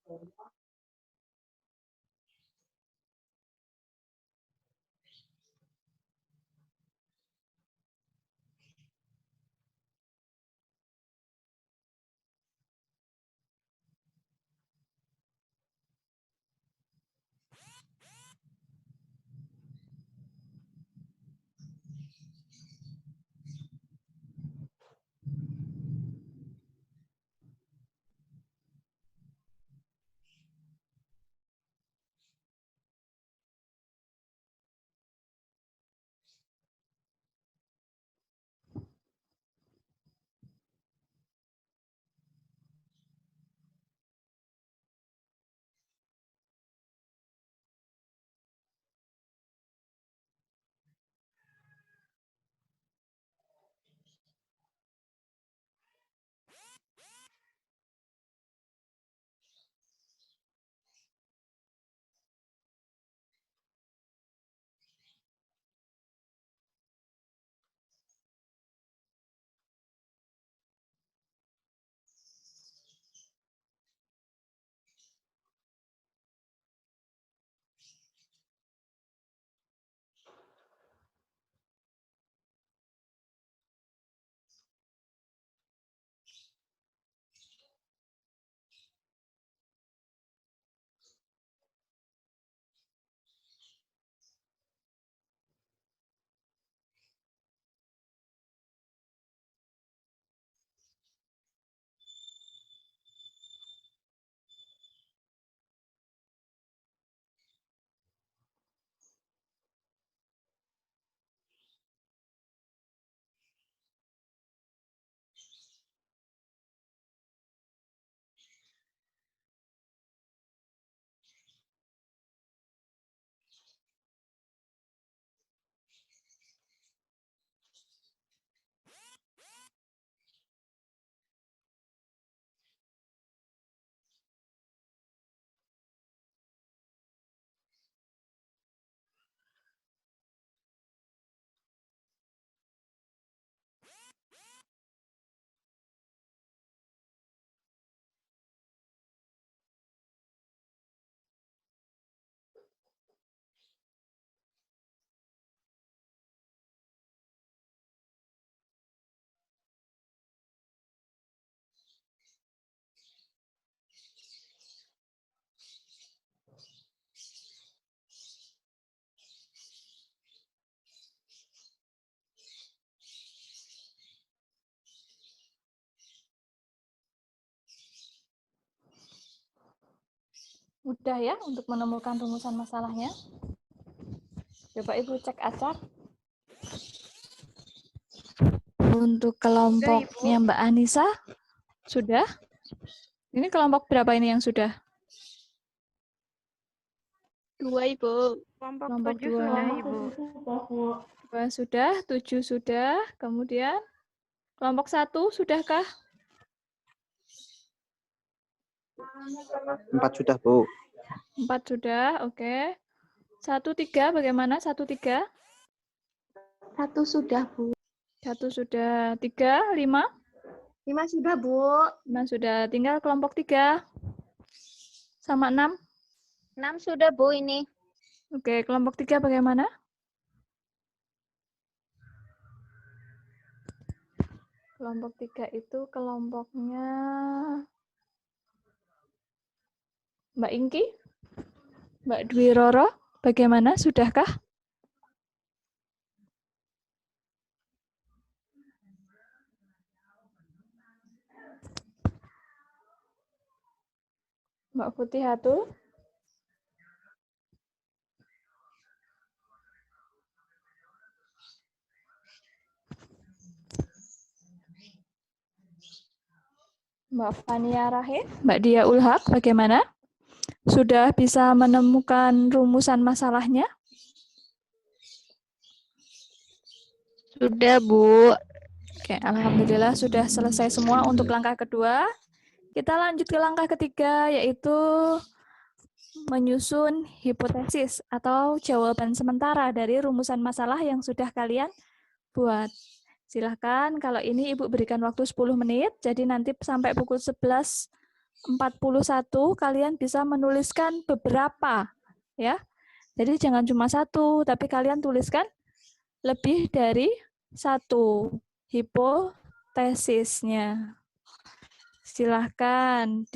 Mudah ya untuk menemukan rumusan masalahnya. Coba Ibu cek acak. Untuk kelompoknya Mbak Anissa, sudah? Ini kelompok berapa ini yang sudah? 2, Ibu. Kelompok 7 2. sudah, Ibu. 2 sudah, 7 sudah. Kemudian kelompok 1 sudahkah? 4 sudah, Bu. 4 sudah, oke. 1, 3 bagaimana? 1, 3? 1 sudah Bu. 1 sudah. 3, 5? 5 sudah, Bu. 5 sudah. Tinggal kelompok 3. Sama 6? 6 sudah, Bu, ini. Oke, kelompok 3 bagaimana? Kelompok 3 itu kelompoknya Mbak Ingki? Mbak Dwi Roro? Bagaimana? Sudahkah? Mbak Putih Hatul? Mbak Fania Rahim, Mbak Dia Ulhak, bagaimana? Sudah bisa menemukan rumusan masalahnya? Sudah, Bu. Oke, alhamdulillah sudah selesai semua untuk langkah kedua. Kita lanjut ke langkah ketiga, yaitu menyusun hipotesis atau jawaban sementara dari rumusan masalah yang sudah kalian buat. Silahkan, kalau ini Ibu berikan waktu 10 menit, jadi nanti sampai pukul 11.41 kalian bisa menuliskan beberapa, ya. Jadi jangan cuma satu, tapi kalian tuliskan lebih dari satu hipotesisnya. Silahkan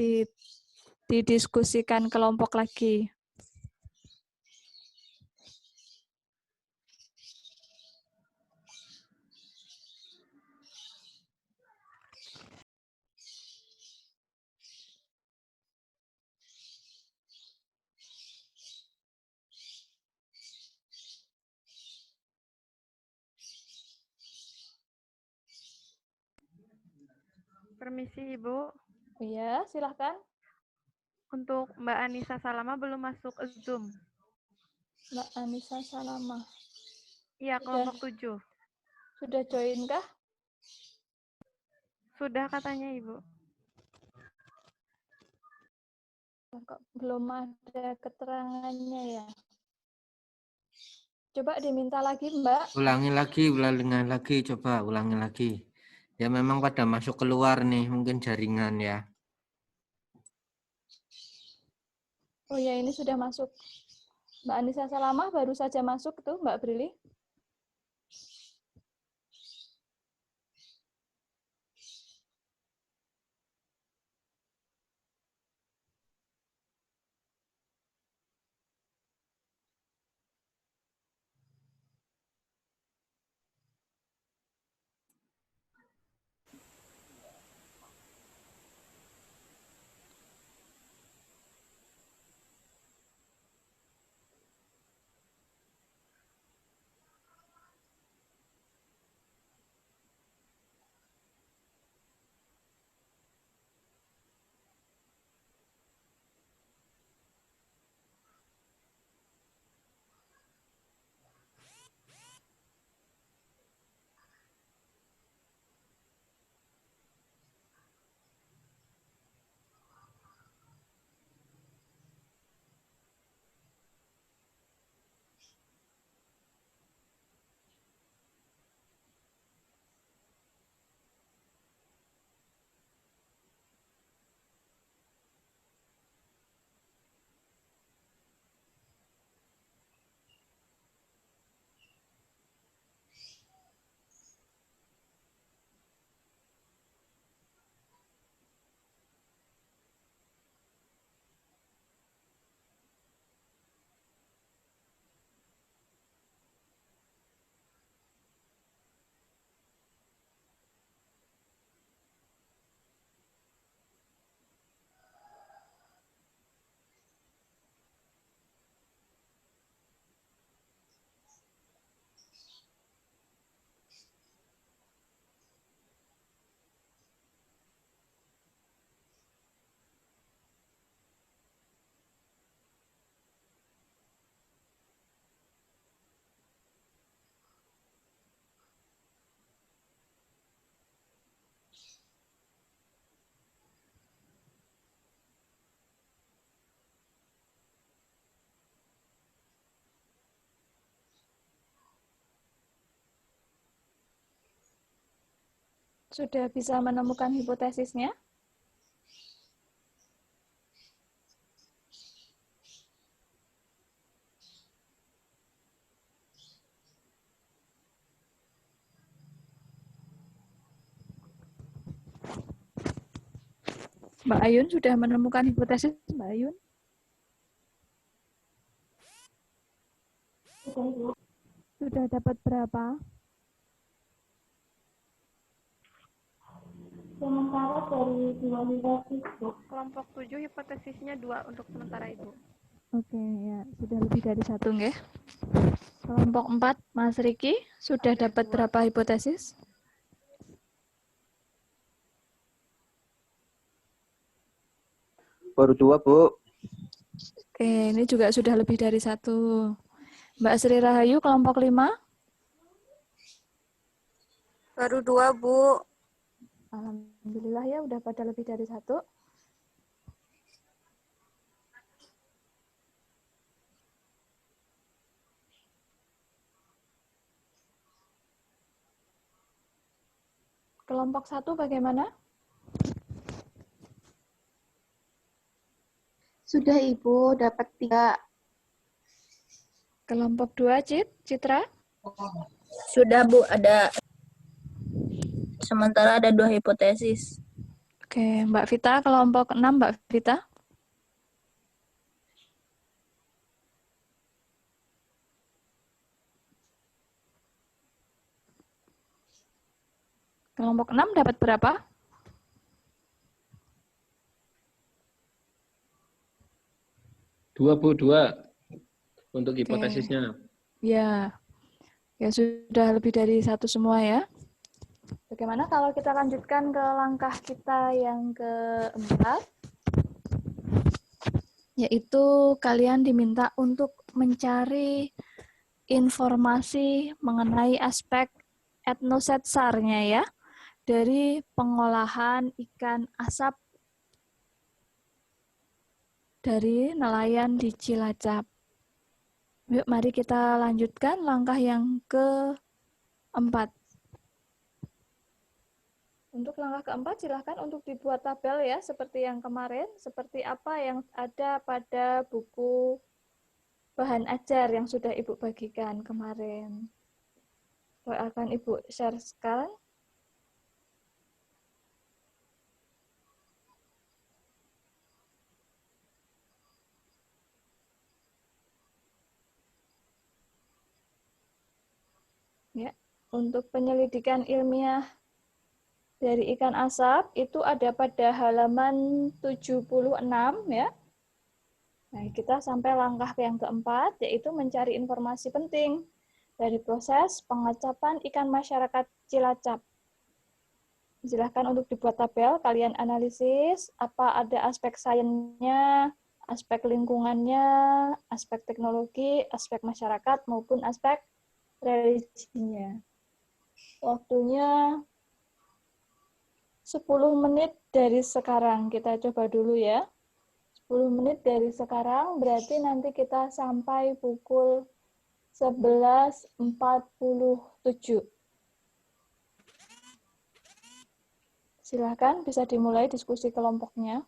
didiskusikan kelompok lagi. Permisi, Ibu. Iya, silahkan. Untuk Mbak Anissa Salama belum masuk Zoom. Mbak Anissa Salama. Iya, kelompok 7. Sudah join kah? Sudah katanya, Ibu. Kok belum ada keterangannya ya? Coba diminta lagi, Mbak. Ulangi lagi, coba ulangi lagi. Ya memang pada masuk keluar nih, mungkin jaringan ya. Oh ya, ini sudah masuk. Mbak Anissa Salama baru saja masuk tuh, Mbak Brili. Sudah bisa menemukan hipotesisnya? Mbak Ayun sudah menemukan hipotesis, Mbak Ayun? Sudah dapat berapa? Sementara dari 2 hipotesis, Bu. Kelompok 7 hipotesisnya 2 untuk sementara, Ibu. Oke, ya, sudah lebih dari satu, nggih. Kelompok 4, Mas Riki, sudah dapat dua. berapa hipotesis? Baru 2, Bu. Oke, ini juga sudah lebih dari 1. Mbak Sri Rahayu, kelompok 5. Baru 2, Bu. Alhamdulillah ya, udah pada lebih dari 1. Kelompok 1 bagaimana? Sudah Ibu, dapat 3. Kelompok 2, Citra? Sudah, Bu. Sementara ada 2 hipotesis. Oke, Mbak Vita, kelompok 6, Mbak Vita. Kelompok 6 dapat berapa? 2, Bu, 2. Untuk hipotesisnya. Ya, ya sudah lebih dari 1 semua ya. Bagaimana kalau kita lanjutkan ke langkah kita yang keempat, yaitu kalian diminta untuk mencari informasi mengenai aspek etnosetsarnya ya, dari pengolahan ikan asap dari nelayan di Cilacap. Yuk, mari kita lanjutkan langkah yang keempat. Untuk langkah keempat, silahkan untuk dibuat tabel ya, seperti yang kemarin, seperti apa yang ada pada buku bahan ajar yang sudah Ibu bagikan kemarin. Akan Ibu share sekarang. Ya, untuk penyelidikan ilmiah dari ikan asap itu ada pada halaman 76 ya. Nah, kita sampai langkah yang keempat, yaitu mencari informasi penting dari proses pengacapan ikan masyarakat Cilacap. Silahkan untuk dibuat tabel, kalian analisis apa ada aspek sainsnya, aspek lingkungannya, aspek teknologi, aspek masyarakat, maupun aspek religinya. Waktunya 10 menit dari sekarang. Kita coba dulu ya. 10 menit dari sekarang berarti nanti kita sampai pukul 11.47. Silakan bisa dimulai diskusi kelompoknya.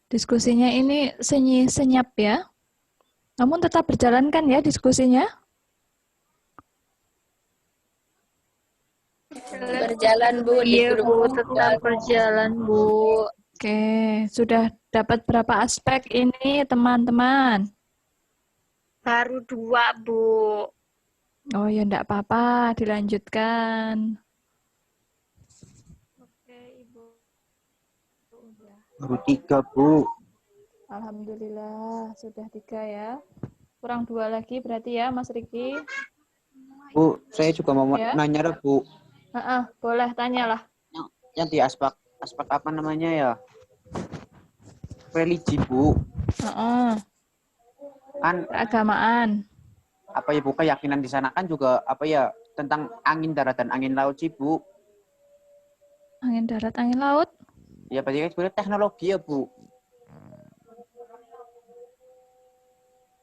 Diskusinya ini senyap ya. Namun tetap berjalan kan ya diskusinya? Berjalan, Bu, di Iya, grup Bu, tetap keluarga. berjalan, Bu. Oke, sudah dapat berapa aspek ini teman-teman? Baru 2, Bu. Oh ya enggak apa-apa, dilanjutkan. Oke, Ibu. Udah. Baru 3, Bu. Alhamdulillah, sudah 3 ya. Kurang 2 lagi berarti ya, Mas Riki. Bu, saya juga mau Ya. nanya lah, Bu. Boleh, tanyalah. Yang di aspek apa namanya ya? Religi, Bu. Kan Keagamaan. apa ya, Bu, keyakinan di sana kan juga apa ya tentang angin darat dan angin laut sih, Bu. Angin darat, angin laut. Ya berarti kan sebenarnya teknologi ya, Bu.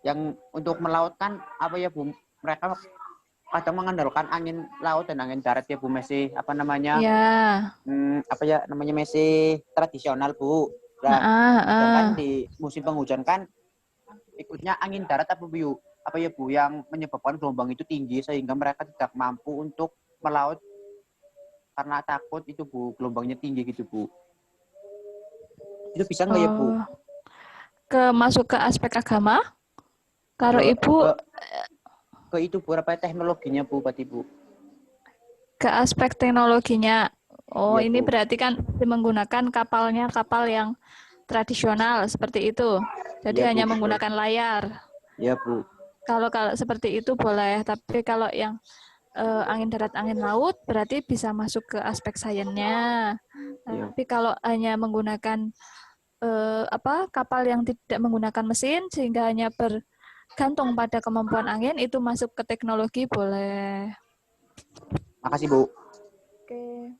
Yang untuk melaut kan apa ya, Bu? Mereka kadang mengandalkan angin laut dan angin darat ya, Bu, masih apa namanya? Ya. Apa ya namanya, masih tradisional, Bu. Nah, sedangkan di musim penghujan kan ikutnya angin darat apa, Bu? Apa ya, Bu, yang menyebabkan gelombang itu tinggi sehingga mereka tidak mampu untuk melaut karena takut itu, Bu, gelombangnya tinggi gitu, Bu. Itu bisa nggak ya, Bu? Masuk ke aspek agama? Kalau Ibu ke itu, Bu, apa teknologinya, Bu, berarti, Bu? Ke aspek teknologinya. Oh, ya, ini Bu. berarti kan menggunakan kapalnya kapal yang tradisional seperti itu. Jadi ya, hanya Bu, menggunakan layar. Ya, Bu. Kalau seperti itu boleh, tapi kalau yang angin darat, angin laut berarti bisa masuk ke aspek sainsnya. Tapi kalau hanya menggunakan kapal yang tidak menggunakan mesin sehingga hanya bergantung pada kemampuan angin, itu masuk ke teknologi boleh. Makasih, Bu. Oke.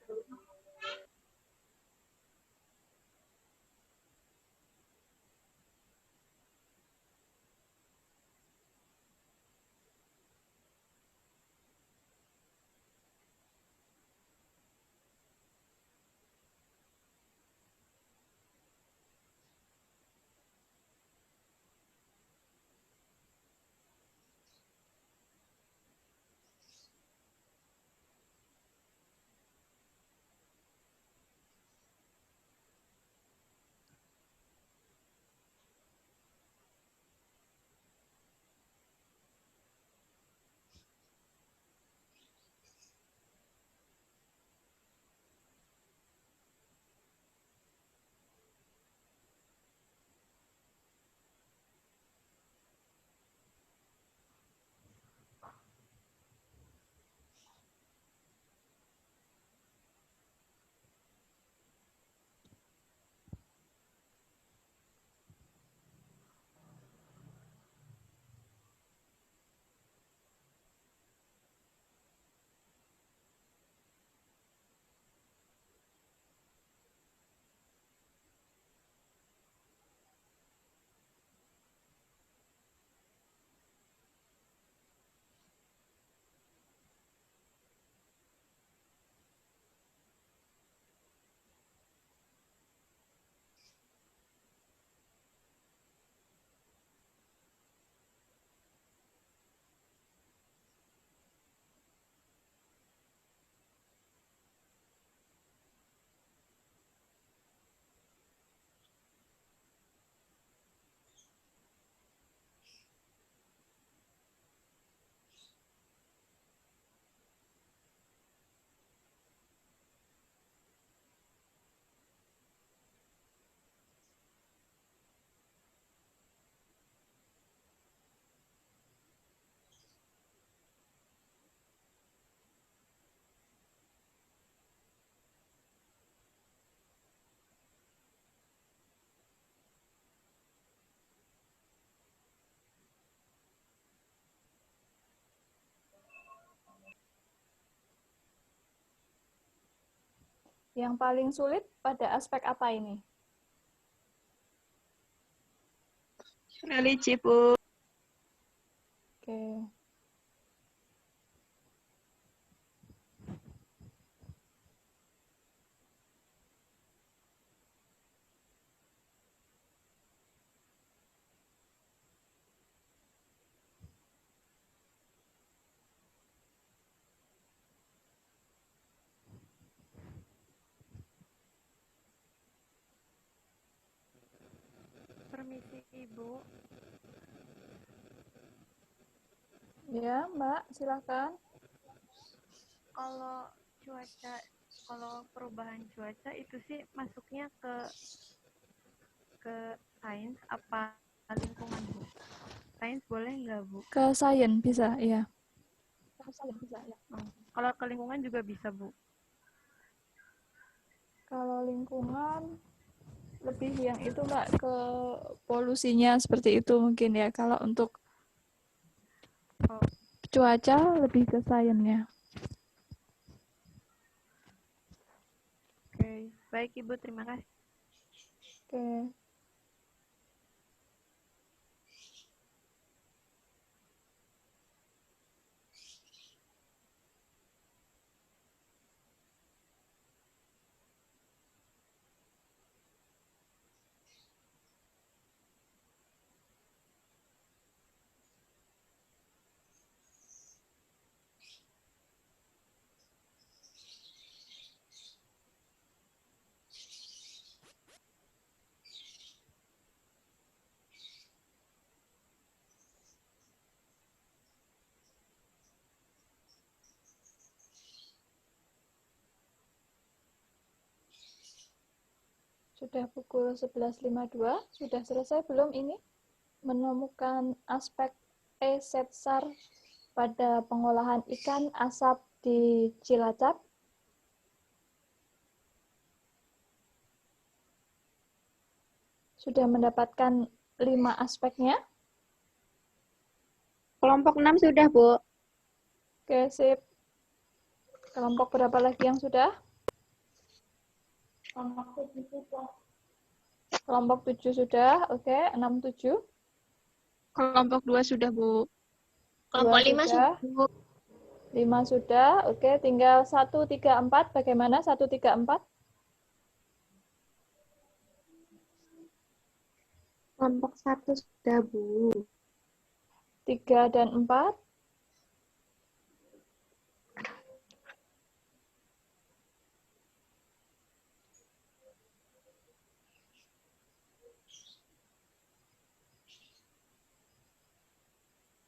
Yang paling sulit pada aspek apa ini? Religi, Bu. Oke. Ya, Mbak, silakan. Kalau cuaca, kalau perubahan cuaca itu sih masuknya ke sains apa lingkungan, Bu? Sains boleh nggak, Bu? Ke sains bisa, iya. Ke sains bisa, ya. Kalau ke lingkungan juga bisa, Bu? Kalau lingkungan lebih yang itu Mbak, ke polusinya seperti itu mungkin ya. Kalau untuk cuaca lebih ke sainsnya. Oke, baik Ibu, terima kasih. Oke. Sudah pukul 11.52, sudah selesai belum ini? Menemukan aspek E-Setsar pada pengolahan ikan asap di Cilacap. Sudah mendapatkan 5 aspeknya? Kelompok 6 sudah, Bu. Oke, sip. Kelompok berapa lagi yang sudah? Kelompok 7 sudah. Kelompok 7 sudah, oke. 6, 7. Kelompok 2 sudah, Bu. Kelompok 5 sudah, Bu. 5 sudah, oke. Tinggal 1, 3, 4. Bagaimana 1, 3, 4? Kelompok 1 sudah, Bu. 3 dan 4.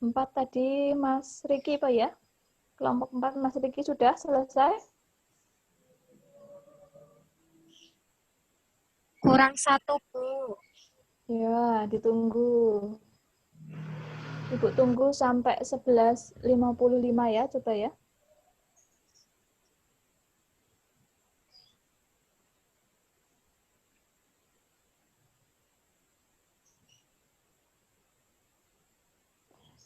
Empat tadi Mas Riki Pak ya? Kelompok 4 Mas Riki sudah selesai? Kurang 1, Bu. Ya, ditunggu. Ibu tunggu sampai 11.55 ya, coba ya.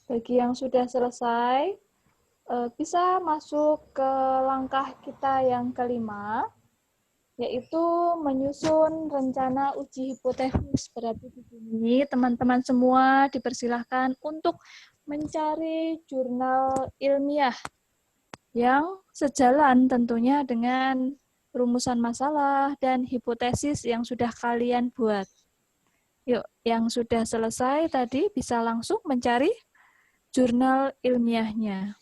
Bagi yang sudah selesai, bisa masuk ke langkah kita yang kelima, yaitu menyusun rencana uji hipotesis. Berarti di sini teman-teman semua dipersilahkan untuk mencari jurnal ilmiah yang sejalan tentunya dengan rumusan masalah dan hipotesis yang sudah kalian buat. Yuk, yang sudah selesai tadi bisa langsung mencari jurnal ilmiahnya.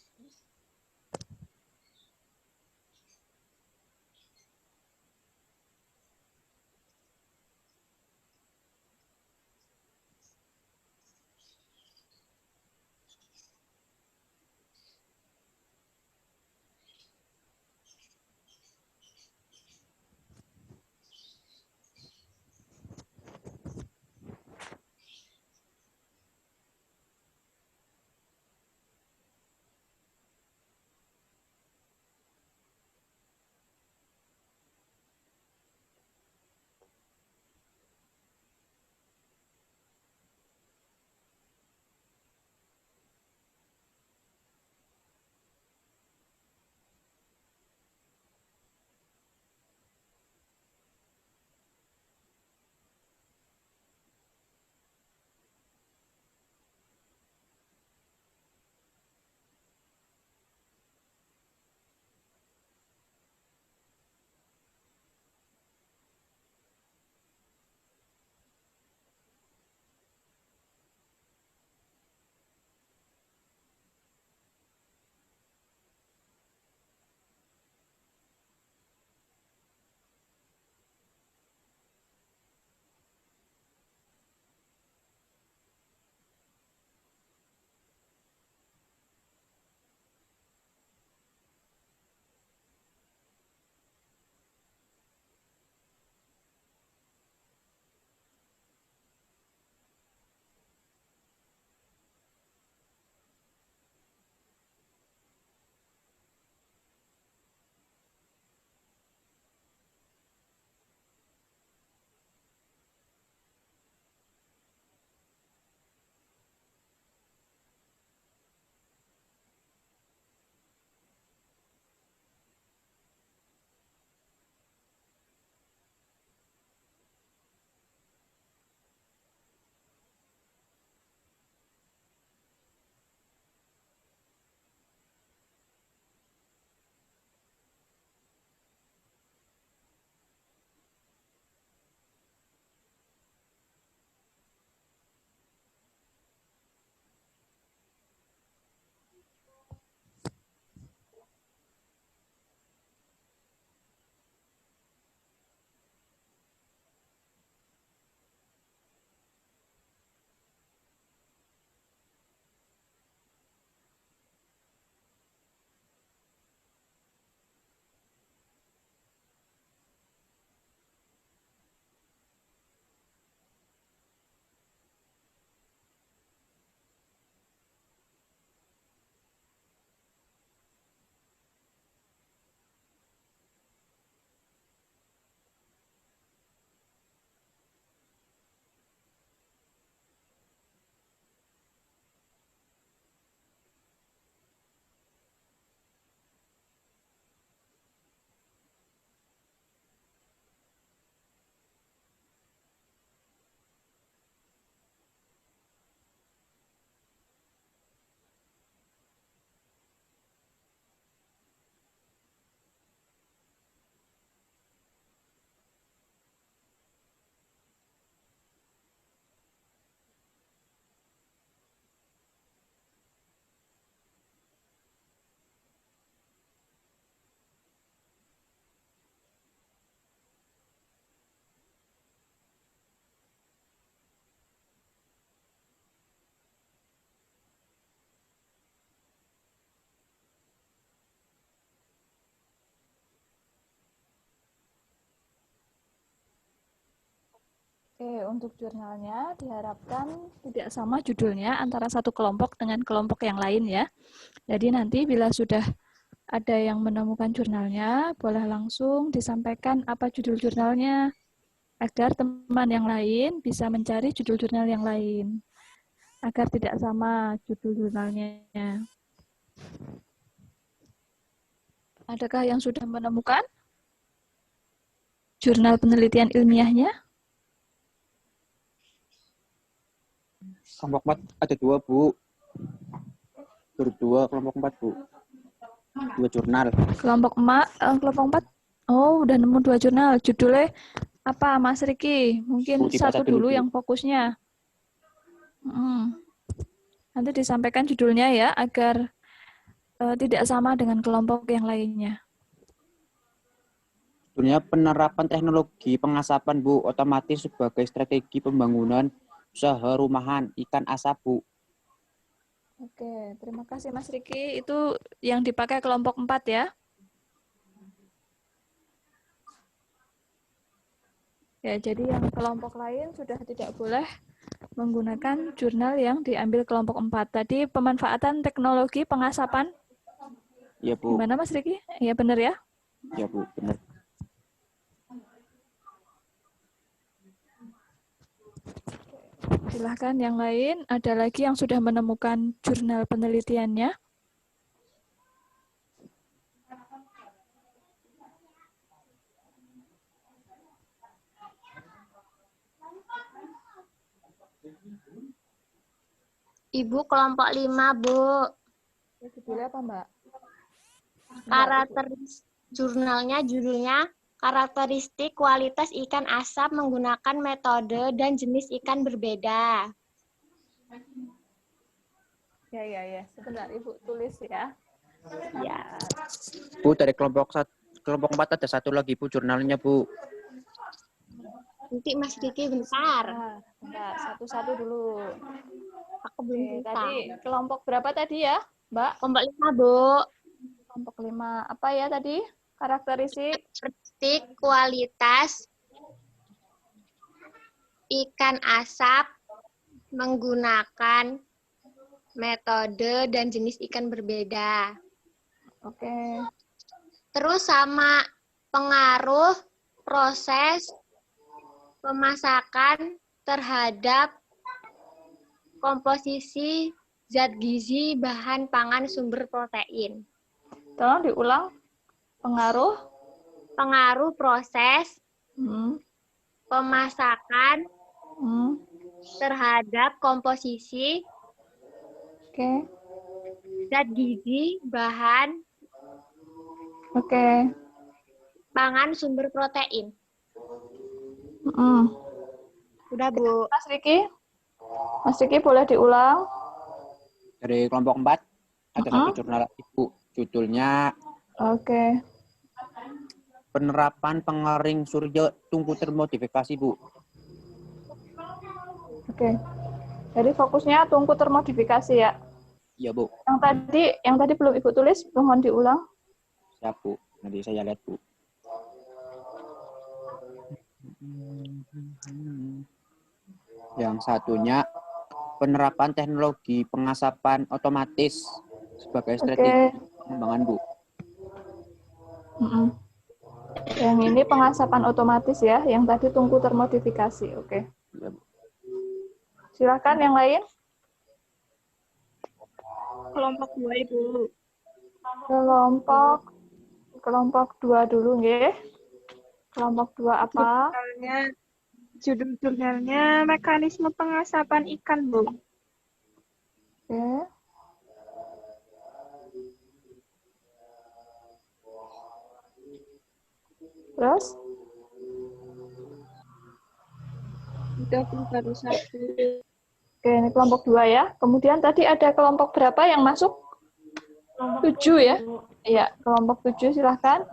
Oke, untuk jurnalnya diharapkan tidak sama judulnya antara satu kelompok dengan kelompok yang lain ya. Jadi nanti bila sudah ada yang menemukan jurnalnya, boleh langsung disampaikan apa judul jurnalnya, agar teman yang lain bisa mencari judul jurnal yang lain, agar tidak sama judul jurnalnya. Adakah yang sudah menemukan jurnal penelitian ilmiahnya? Kelompok 4 ada 2, Bu. Berdua kelompok 4, Bu. 2 jurnal. Kelompok 4. Oh, udah nemu 2 jurnal. Judulnya apa, Mas Riki? Mungkin satu dulu yang fokusnya. Nanti disampaikan judulnya ya, agar tidak sama dengan kelompok yang lainnya. Judulnya penerapan teknologi pengasapan, Bu, otomatis sebagai strategi pembangunan usaha rumahan ikan asap, Bu. Oke, terima kasih Mas Riki. Itu yang dipakai kelompok 4 ya. Ya, jadi yang kelompok lain sudah tidak boleh menggunakan jurnal yang diambil kelompok 4. Tadi pemanfaatan teknologi pengasapan. Iya, Bu. Gimana Mas Riki? Iya benar ya? Iya, Bu, benar. Silahkan yang lain, ada lagi yang sudah menemukan jurnal penelitiannya? Ibu kelompok 5, Bu. Judulnya apa, Mbak? Judulnya karakteristik kualitas ikan asap menggunakan metode dan jenis ikan berbeda. Ya. Sebentar, Ibu tulis ya. Ya. Bu, dari kelompok 4 ada satu lagi, Bu, jurnalnya, Bu. Nanti Mas Riki bentar. Bentar, satu-satu dulu. Aku belum bisa. Tadi kelompok berapa tadi ya, Mbak? Kelompok 5, Bu. Kelompok 5. Apa ya tadi? Karakteristik kualitas ikan asap menggunakan metode dan jenis ikan berbeda. Oke. Terus sama pengaruh proses pemasakan terhadap komposisi zat gizi bahan pangan sumber protein. Tolong diulang. Pengaruh proses pemasakan terhadap komposisi zat gizi bahan pangan sumber protein. Udah, Bu. Mas Riki boleh diulang. Dari kelompok 4 ada satu jurnal, Ibu. Judulnya penerapan pengering surya tungku termodifikasi, Bu. Oke. Jadi fokusnya tungku termodifikasi ya. Iya, Bu. Yang tadi belum Ibu tulis, mohon diulang. Siap, Bu. Nanti saya lihat, Bu. Yang satunya penerapan teknologi pengasapan otomatis sebagai strategi pengembangan, Bu. Yang ini pengasapan otomatis ya, yang tadi tungku termodifikasi. Oke. Ya, Bu. Silakan yang lain. Kelompok 2, Ibu. Kelompok 2 dulu nggih. Kelompok 2 apa? Judul jurnalnya mekanisme pengasapan ikan, Bu. Oke. Terus? Udah baru 1. Oke, ini kelompok 2 ya. Kemudian tadi ada kelompok berapa yang masuk? 7 ya? Iya, kelompok 7 silahkan.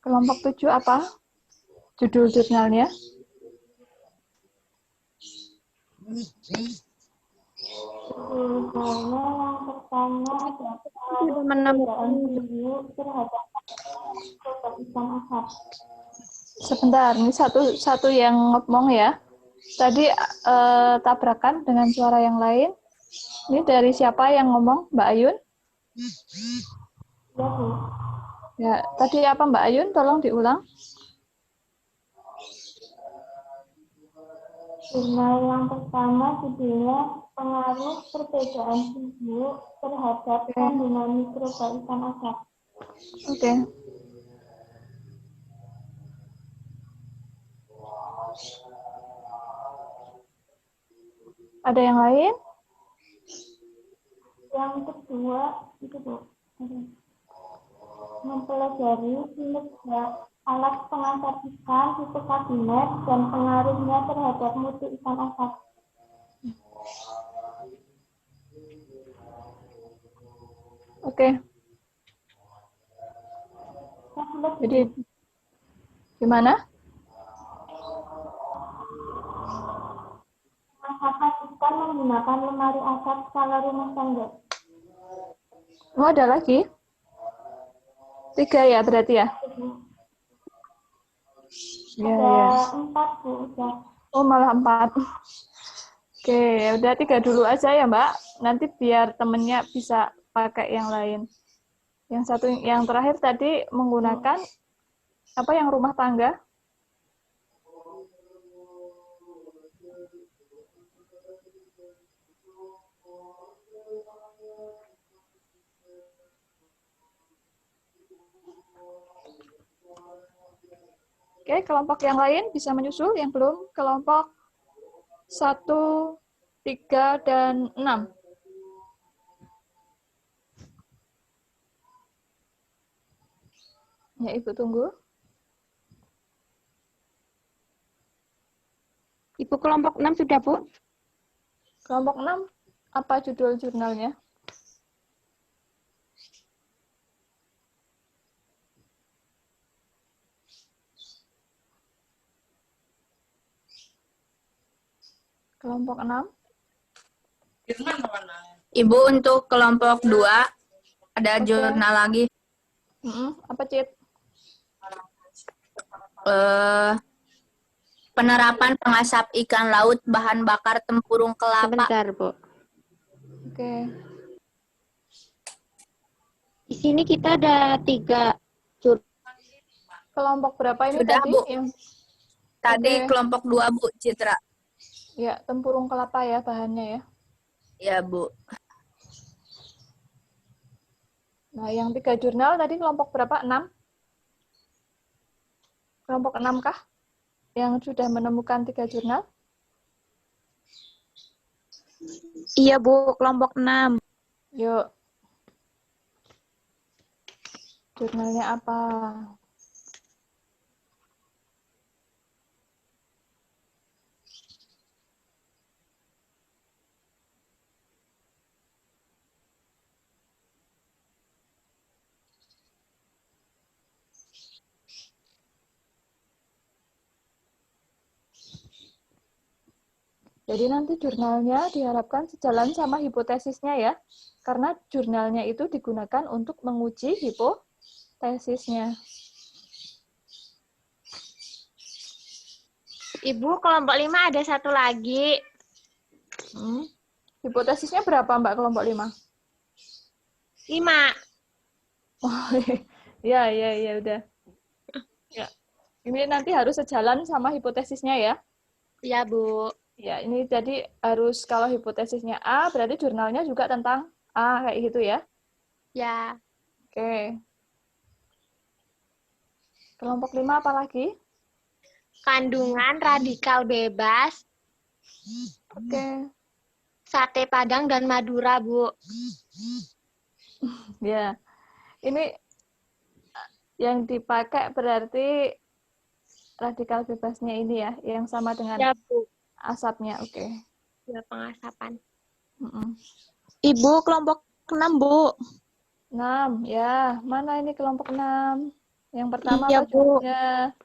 Kelompok 7 apa? Judul jurnalnya? Sudah menemukan terhadap ikan asap. Sebentar, ini satu yang ngomong ya. Tadi tabrakan dengan suara yang lain. Ini dari siapa yang ngomong, Mbak Ayun? Ya, Bu. Ya, tadi apa Mbak Ayun? Tolong diulang. Jurnal yang pertama judulnya pengaruh perbedaan suhu terhadap kandungan mikroba ikan asap. Oke. Ada yang lain? Yang kedua itu Bu, mempelajari kinerja alat pengantar ikan tipe kabinet dan pengaruhnya terhadap mutu ikan asap. Oke. Jadi gimana? Pengasapan ikan menggunakan lemari asap skala rumah tangga. Oh, ada lagi? 3 ya berarti ya? Ya, ya. 4 Bu, udah. Oh, malah 4. Oke, udah 3 dulu aja ya Mbak. Nanti biar temennya bisa pakai yang lain. Yang terakhir tadi menggunakan apa yang rumah tangga? Oke, kelompok yang lain bisa menyusul, yang belum kelompok 1, 3, dan 6. Ya, Ibu tunggu. Ibu kelompok 6 sudah, Bu? Kelompok 6, apa judul jurnalnya? Kelompok 6. Ibu untuk kelompok 2 ada jurnal lagi. Apa, Cit? Penerapan pengasap ikan laut bahan bakar tempurung kelapa. Sebentar, Bu. Oke. Di sini kita ada 3 Kelompok berapa ini Sudah, tadi? Bu. Tadi Oke. kelompok 2, Bu, Citra. Ya, tempurung kelapa ya bahannya ya. Ya, Bu. Nah, yang 3 jurnal tadi kelompok berapa? 6? Kelompok 6 kah? Yang sudah menemukan 3 jurnal? Iya, Bu, kelompok 6. Yuk. Jurnalnya apa? Jadi nanti jurnalnya diharapkan sejalan sama hipotesisnya ya. Karena jurnalnya itu digunakan untuk menguji hipotesisnya. Ibu, kelompok 5 ada 1 lagi. Hipotesisnya berapa Mbak kelompok 5? 5. Oh, ya, udah. Ya. Ini nanti harus sejalan sama hipotesisnya ya. Ya, Bu. Ya, ini jadi harus kalau hipotesisnya A, berarti jurnalnya juga tentang A, kayak gitu ya? Ya. Oke. Kelompok 5 apa lagi? Kandungan radikal bebas. Oke. Sate Padang dan Madura, Bu. Ya. Ini yang dipakai berarti radikal bebasnya ini ya, yang sama dengan Ya, Bu. asapnya, oke. Ya, pengasapan. Ibu, kelompok 6, Bu. 6, ya. Mana ini kelompok 6? Yang pertama Iya, apa Bu. judulnya?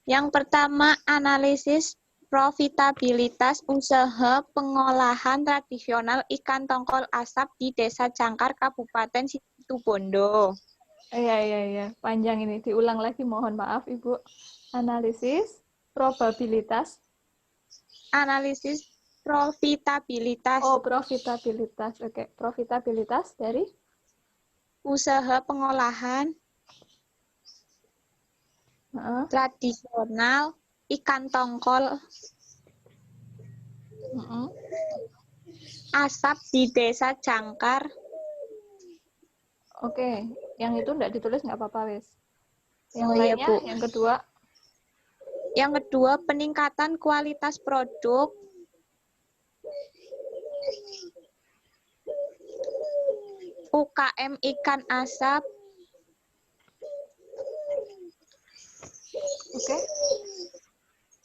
Yang pertama, analisis Profitabilitas usaha pengolahan tradisional ikan tongkol asap di Desa Jangkar, Kabupaten Situbondo. Iya. Panjang ini. Diulang lagi, mohon maaf, Ibu. Analisis probabilitas. Analisis profitabilitas. Oh, profitabilitas. Oke, profitabilitas dari usaha pengolahan tradisional ikan tongkol asap di Desa Jangkar. Oke, yang itu enggak ditulis nggak apa-apa, wes. Yang iya, lainnya, Bu. yang kedua. Yang kedua, peningkatan kualitas produk. UKM ikan asap. Oke.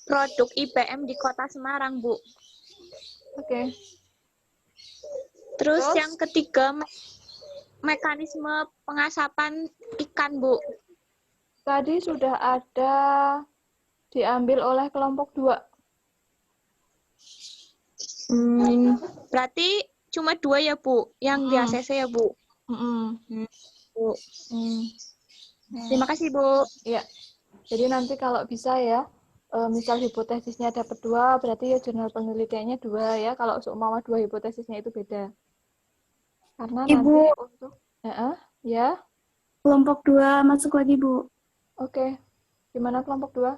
Produk IBM di Kota Semarang, Bu. Oke. Terus yang ketiga, mekanisme pengasapan ikan, Bu. Tadi sudah ada diambil oleh kelompok 2. Berarti cuma 2 ya, Bu? Yang di ACC ya, Bu? Bu. Terima kasih, Bu. Iya. Jadi nanti kalau bisa ya, misal hipotesisnya dapat 2, berarti ya jurnal penelitiannya 2 ya. Kalau seumpama 2 hipotesisnya itu beda. Karena Ibu, nanti untuk ya. Kelompok 2 masuk lagi, Bu. Oke. Gimana kelompok 2?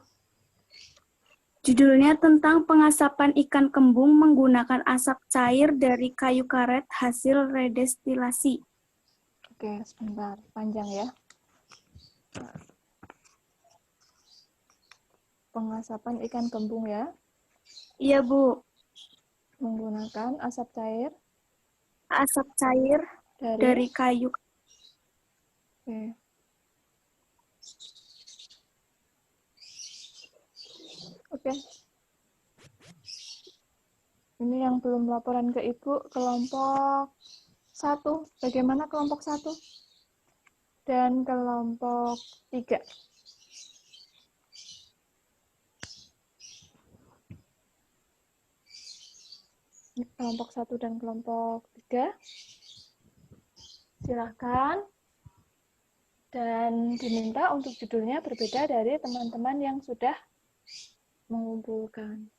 Judulnya tentang pengasapan ikan kembung menggunakan asap cair dari kayu karet hasil redestilasi. Oke, sebentar. Panjang ya. Pengasapan ikan kembung ya. Iya, Bu. Menggunakan asap cair. Asap cair dari kayu. Oke. Oke. Ini yang belum laporan ke Ibu, kelompok 1. Bagaimana kelompok 1? Dan kelompok 3. Kelompok 1 dan kelompok 3. Silakan. Dan diminta untuk judulnya berbeda dari teman-teman yang sudah mengumpulkan.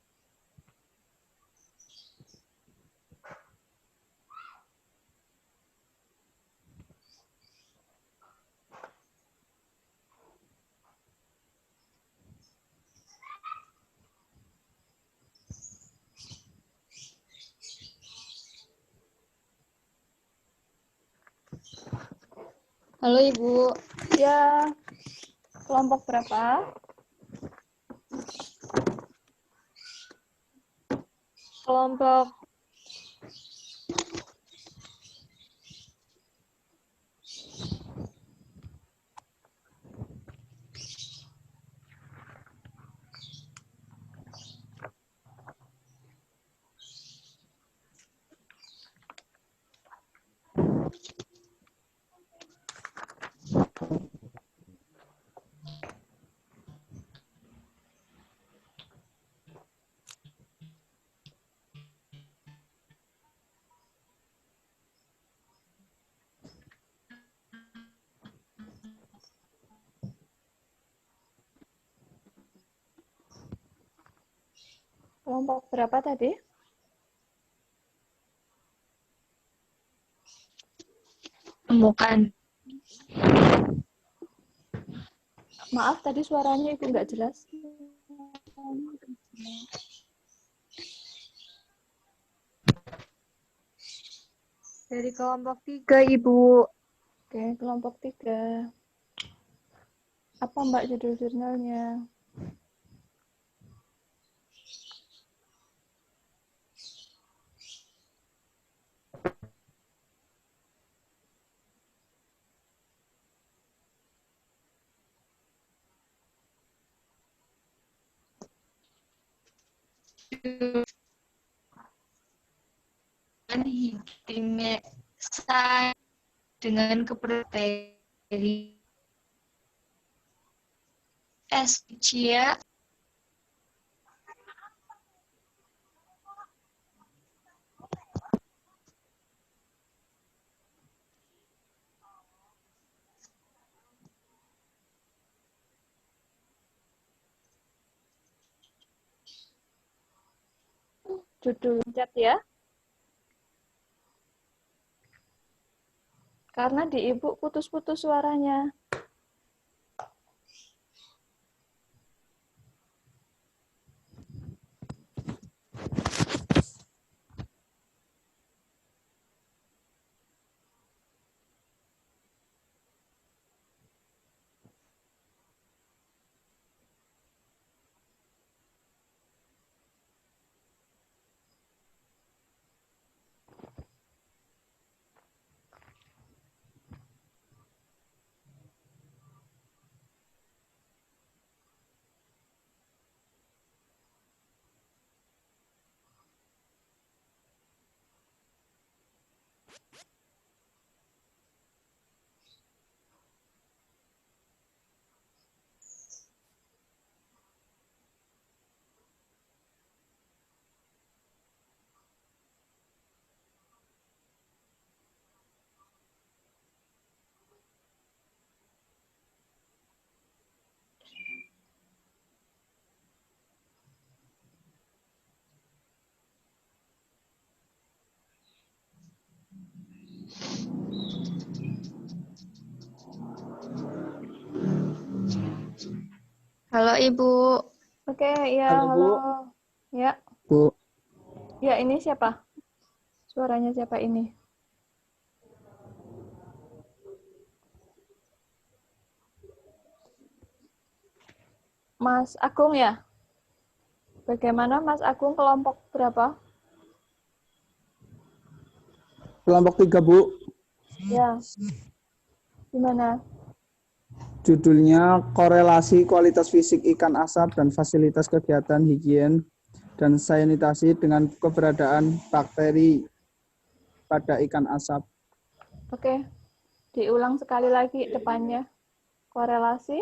Halo, Ibu. Ya, kelompok berapa? Kelompok kelompok berapa tadi? Temukan. Maaf, tadi suaranya Ibu nggak jelas. Dari kelompok 3, Ibu. Oke, kelompok 3. Apa Mbak judul jurnalnya? Dengan keprotein Escherichia judul chat ya. Karena di Ibu putus-putus suaranya. Halo Ibu. Oke, ya, Halo, Bu. halo. Ya. Bu. Ya, ini siapa? Suaranya siapa ini? Mas Agung ya? Bagaimana Mas Agung kelompok berapa? Kelompok 3, Bu. Ya. Gimana? Judulnya korelasi kualitas fisik ikan asap dan fasilitas kegiatan higien dan sanitasi dengan keberadaan bakteri pada ikan asap. Oke. Diulang sekali lagi depannya. Korelasi.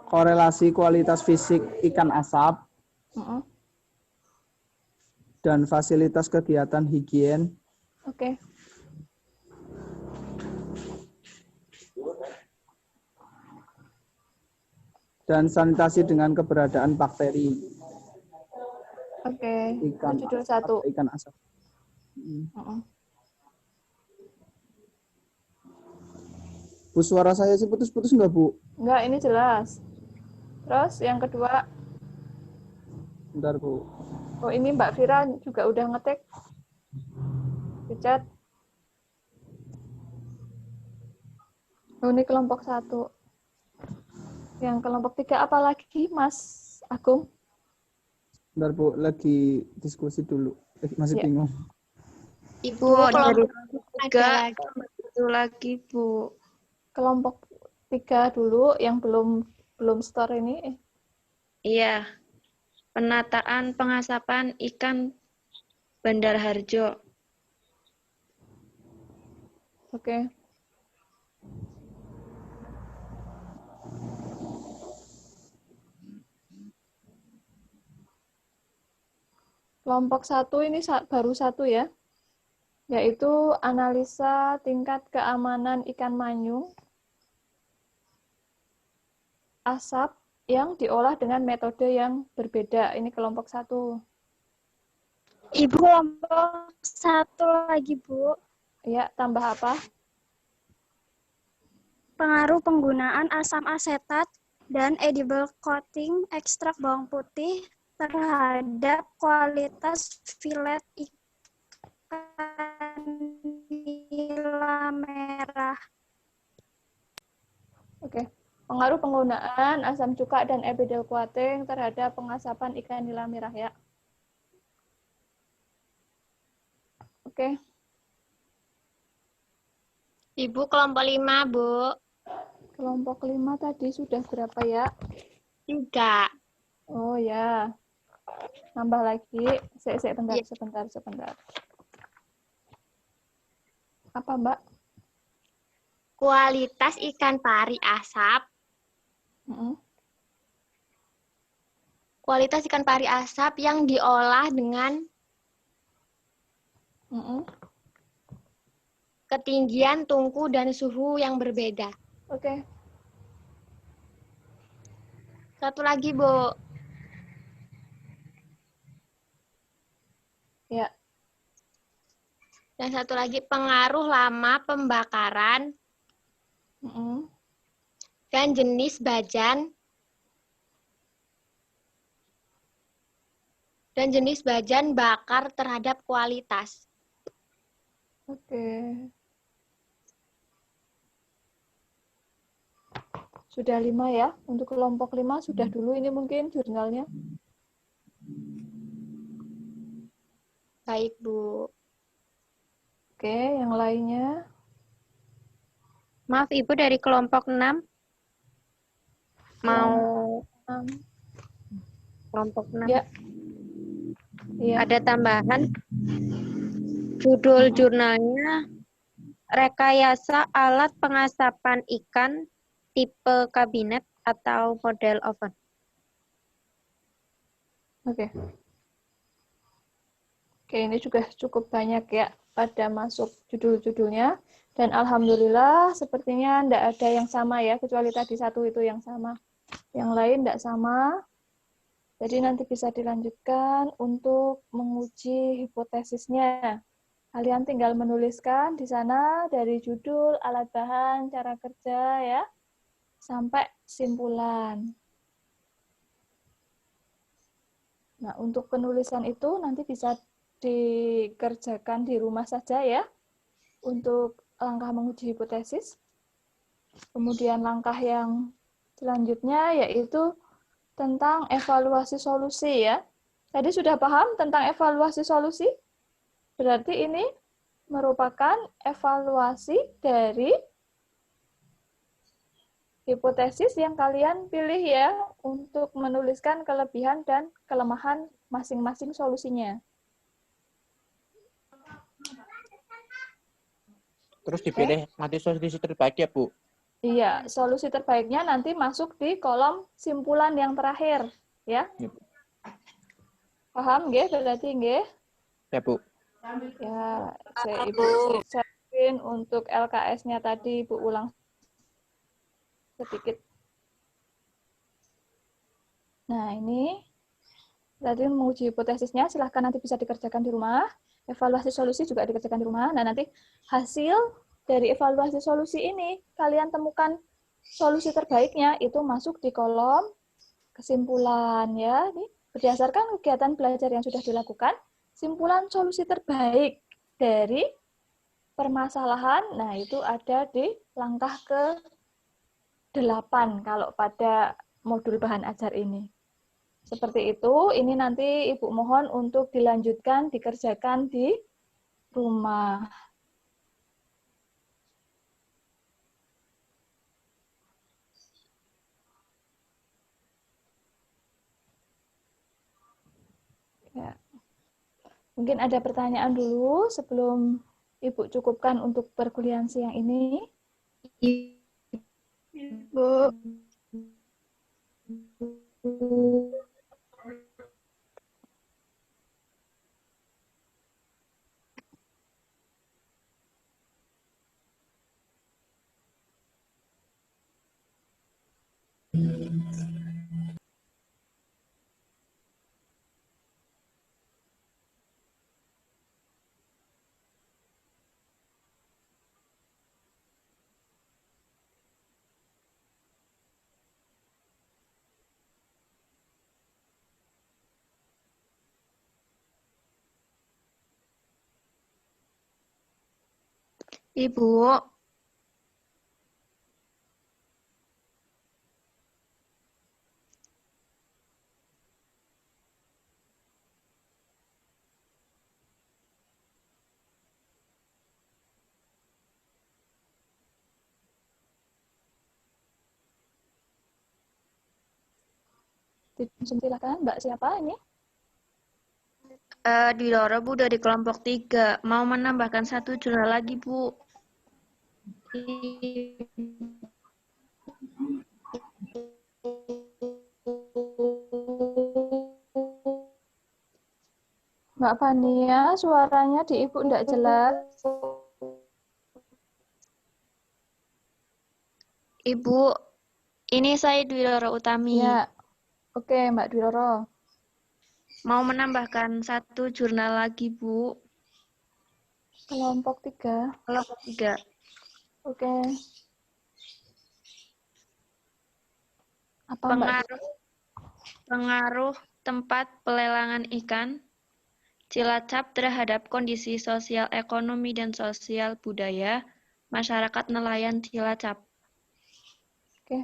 Korelasi kualitas fisik ikan asap dan fasilitas kegiatan higien. Oke. Dan sanitasi dengan keberadaan bakteri. Oke. Ikan Judul asap, 1. ikan asap. Bu, suara saya sih putus-putus nggak, Bu? Enggak, ini jelas. Terus yang kedua. Bentar, Bu. Oh, ini Mbak Vira juga udah ngetik di chat. Oh, ini kelompok 1. Yang kelompok 3 apa lagi, Mas Agung? Bentar, Bu. Lagi diskusi dulu. Masih bingung. Ibu, dari Ada satu lagi, Bu. Kelompok 3 dulu yang belum store ini. Iya. Penataan pengasapan ikan Bandar Harjo. Oke. Kelompok 1 ini baru 1 ya, yaitu analisa tingkat keamanan ikan manyung asap yang diolah dengan metode yang berbeda. Ini kelompok 1. Ibu, kelompok 1 lagi, Bu. Ya, tambah apa? Pengaruh penggunaan asam asetat dan edible coating ekstrak bawang putih terhadap kualitas filet ikan nila merah. Oke. Pengaruh penggunaan asam cuka dan edible coating terhadap pengasapan ikan nila merah ya. Oke. Ibu, kelompok 5, Bu. Kelompok 5 tadi sudah berapa ya? 3. Oh ya. Nambah lagi. Sebentar. Apa, Mbak? Kualitas ikan pari asap. Kualitas ikan pari asap yang diolah dengan ketinggian tungku dan suhu yang berbeda. Oke. Satu lagi, Bu. Dan satu lagi pengaruh lama pembakaran dan jenis bajan bakar terhadap kualitas. Oke. Sudah 5 ya. Untuk kelompok 5 sudah dulu ini mungkin jurnalnya. Baik, Bu. Oke, yang lainnya. Maaf, Ibu, dari kelompok 6. Mau kelompok 6. Ya. Iya. Ada tambahan. Judul jurnalnya Rekayasa Alat Pengasapan Ikan Tipe Kabinet atau Model Oven. Oke. Oke, ini juga cukup banyak ya pada masuk judul-judulnya. Dan alhamdulillah sepertinya tidak ada yang sama ya, kecuali tadi satu itu yang sama. Yang lain tidak sama. Jadi nanti bisa dilanjutkan untuk menguji hipotesisnya. Kalian tinggal menuliskan di sana dari judul, alat bahan, cara kerja ya, sampai simpulan. Nah, untuk penulisan itu nanti bisa dikerjakan di rumah saja ya, untuk langkah menguji hipotesis. Kemudian langkah yang selanjutnya yaitu tentang evaluasi solusi ya. Tadi sudah paham tentang evaluasi solusi? Berarti ini merupakan evaluasi dari hipotesis yang kalian pilih ya untuk menuliskan kelebihan dan kelemahan masing-masing solusinya. Terus dipilih nanti solusi terbaik ya, Bu? Iya, solusi terbaiknya nanti masuk di kolom simpulan yang terakhir, ya. Paham nggih? Berarti nggih? Ya, Bu. Ya, Ibu siapin untuk LKS-nya tadi, Ibu ulang sedikit. Nah, ini berarti menguji hipotesisnya, silahkan nanti bisa dikerjakan di rumah. Evaluasi solusi juga dikerjakan di rumah. Nah, nanti hasil dari evaluasi solusi ini, kalian temukan solusi terbaiknya, itu masuk di kolom kesimpulan. Ya. Ini berdasarkan kegiatan belajar yang sudah dilakukan, simpulan solusi terbaik dari permasalahan, nah itu ada di langkah ke-8 kalau pada modul bahan ajar ini. Seperti itu, ini nanti Ibu mohon untuk dilanjutkan, dikerjakan di rumah. Ya. Mungkin ada pertanyaan dulu sebelum Ibu cukupkan untuk perkuliahan siang ini. Ibu. Ibu. Silakan, Mbak siapa ini? Di Loro, Bu, dari kelompok 3. Mau menambahkan satu jurnal lagi, Bu. Mbak Fania, suaranya di Ibu enggak jelas. Ibu, ini saya Dwi Loro Utami. Ya, oke Mbak Dwi Loro. Mau menambahkan satu jurnal lagi, Bu. Kelompok 3. Kelompok 3. Oke. Apa Mbak? Pengaruh tempat pelelangan ikan Cilacap terhadap kondisi sosial ekonomi dan sosial budaya masyarakat nelayan Cilacap. Oke.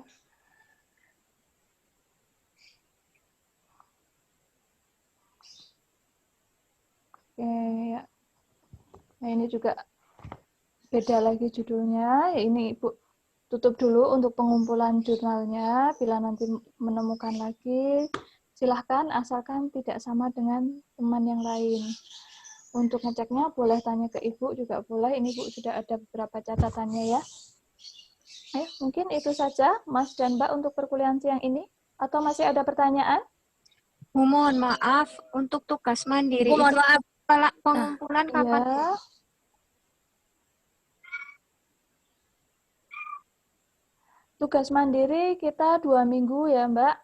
Oke, ya. Nah, ini juga beda lagi judulnya. Ini Ibu tutup dulu untuk pengumpulan jurnalnya. Bila nanti menemukan lagi, silahkan, asalkan tidak sama dengan teman yang lain. Untuk ngeceknya boleh tanya ke Ibu juga boleh. Ini Bu sudah ada beberapa catatannya ya. Mungkin itu saja Mas dan Mbak untuk perkuliahan siang ini. Atau masih ada pertanyaan? Mohon maaf, untuk tugas mandiri Mohon maaf. Pengumpulan kapan? Ya. Tugas mandiri kita 2 minggu ya Mbak.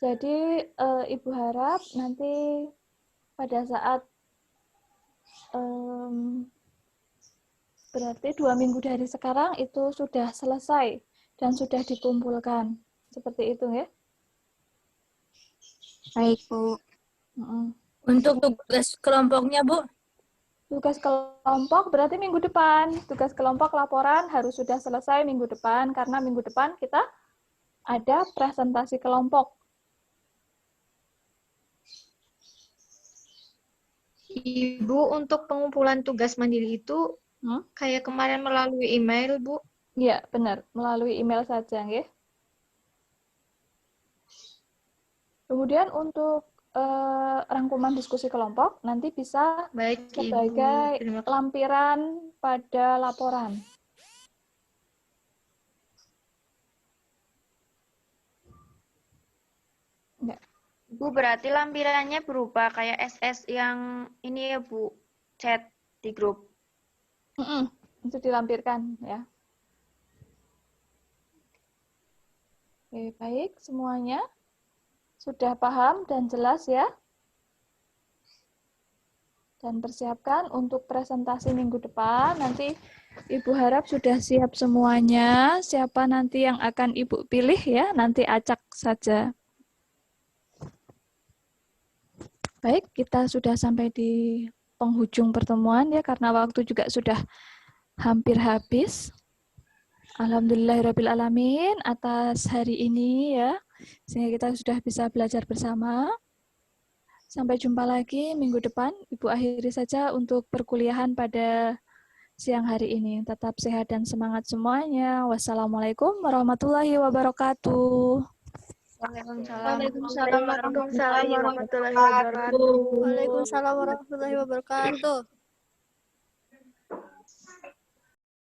Jadi Ibu harap nanti pada saat berarti 2 minggu dari sekarang itu sudah selesai dan sudah dikumpulkan. Seperti itu ya. Baik, Bu. Untuk tugas kelompoknya, Bu? Tugas kelompok berarti minggu depan. Tugas kelompok laporan harus sudah selesai minggu depan, karena minggu depan kita ada presentasi kelompok. Ibu, untuk pengumpulan tugas mandiri itu kayak kemarin melalui email, Bu? Iya, benar. Melalui email saja, ya. Kemudian untuk rangkuman diskusi kelompok nanti bisa sebagai lampiran pada laporan. Enggak. Bu, berarti lampirannya berupa kayak SS yang ini ya, Bu, chat di grup. Itu dilampirkan ya. Oke, baik semuanya. Sudah paham dan jelas ya? Dan persiapkan untuk presentasi minggu depan. Nanti Ibu harap sudah siap semuanya. Siapa nanti yang akan Ibu pilih ya, nanti acak saja. Baik, kita sudah sampai di penghujung pertemuan ya, karena waktu juga sudah hampir habis. Alhamdulillahirrabbilalamin atas hari ini ya, sehingga kita sudah bisa belajar bersama. Sampai jumpa lagi minggu depan. Ibu akhiri saja untuk perkuliahan pada siang hari ini. Tetap sehat dan semangat semuanya. Wassalamualaikum warahmatullahi wabarakatuh. Waalaikumsalam warahmatullahi wabarakatuh. Waalaikumsalam warahmatullahi wabarakatuh.